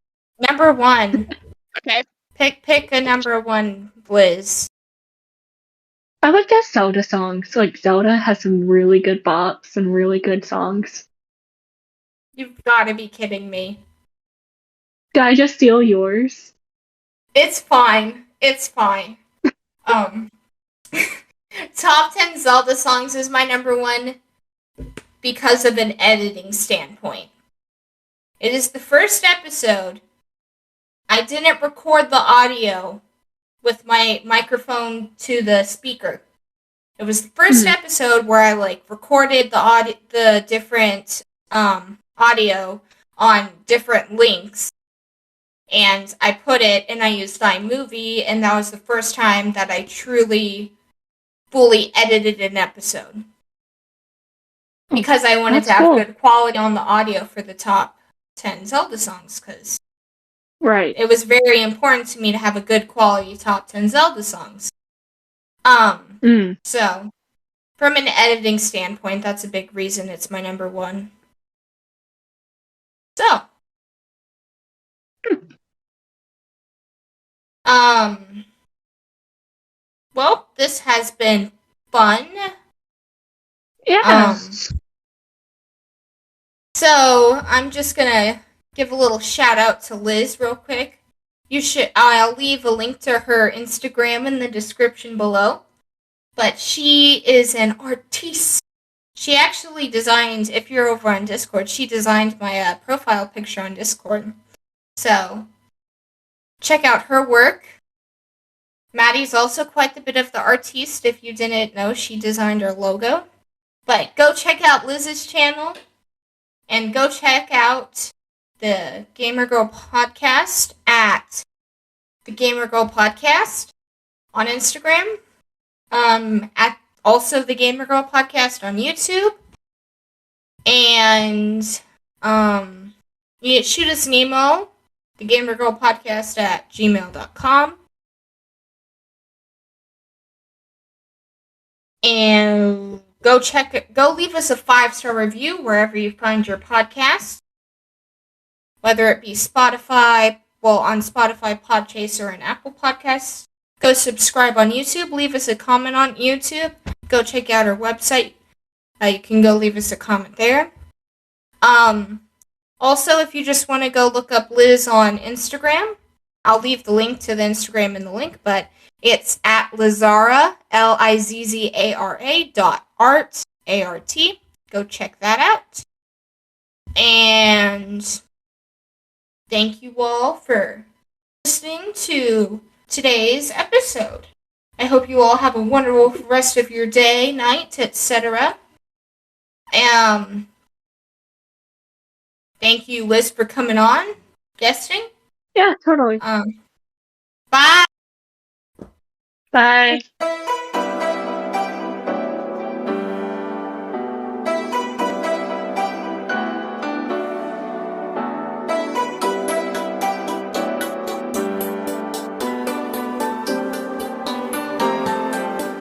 number 1. Okay. Pick a number 1, Liz. I would guess Zelda songs. Like, Zelda has some really good bops and really good songs. You've got to be kidding me. Did I just steal yours? It's fine. It's fine. Top 10 Zelda songs is my number 1 because of an editing standpoint. It is the first episode. I didn't record the audio with my microphone to the speaker. It was the first episode where I recorded the different audio on different links, and I put it and I used iMovie, and that was the first time that I truly fully edited an episode. Because I wanted to have good quality on the audio for the top 10 Zelda songs, because it was very important to me to have a good quality top 10 Zelda songs. So, from an editing standpoint, that's a big reason it's my number 1. So, well, this has been fun. Yes. So, I'm just gonna give a little shout out to Liz real quick. I'll leave a link to her Instagram in the description below. But she is an artiste. She actually designed, if you're over on Discord, she designed my profile picture on Discord. So, check out her work. Maddie's also quite a bit of the artiste. If you didn't know, she designed our logo. But go check out Liz's channel. And go check out the Gamer Girl Podcast at the Gamer Girl Podcast on Instagram. At also the Gamer Girl Podcast on YouTube. And you shoot us an email, thegamergirlpodcast@gmail.com. And go leave us a 5-star review wherever you find your podcast. Whether it be Spotify, on Spotify, Podchaser, and Apple Podcasts. Go subscribe on YouTube. Leave us a comment on YouTube. Go check out our website. You can go leave us a comment there. Also, if you just want to go look up Liz on Instagram, I'll leave the link to the Instagram in the link, but it's at Lizzara, Lizzara.art, A-R-T. Go check that out. And thank you all for listening to today's episode. I hope you all have a wonderful rest of your day, night, etc. Thank you, Liz, for coming on, guesting. Yeah, totally. Bye. Bye.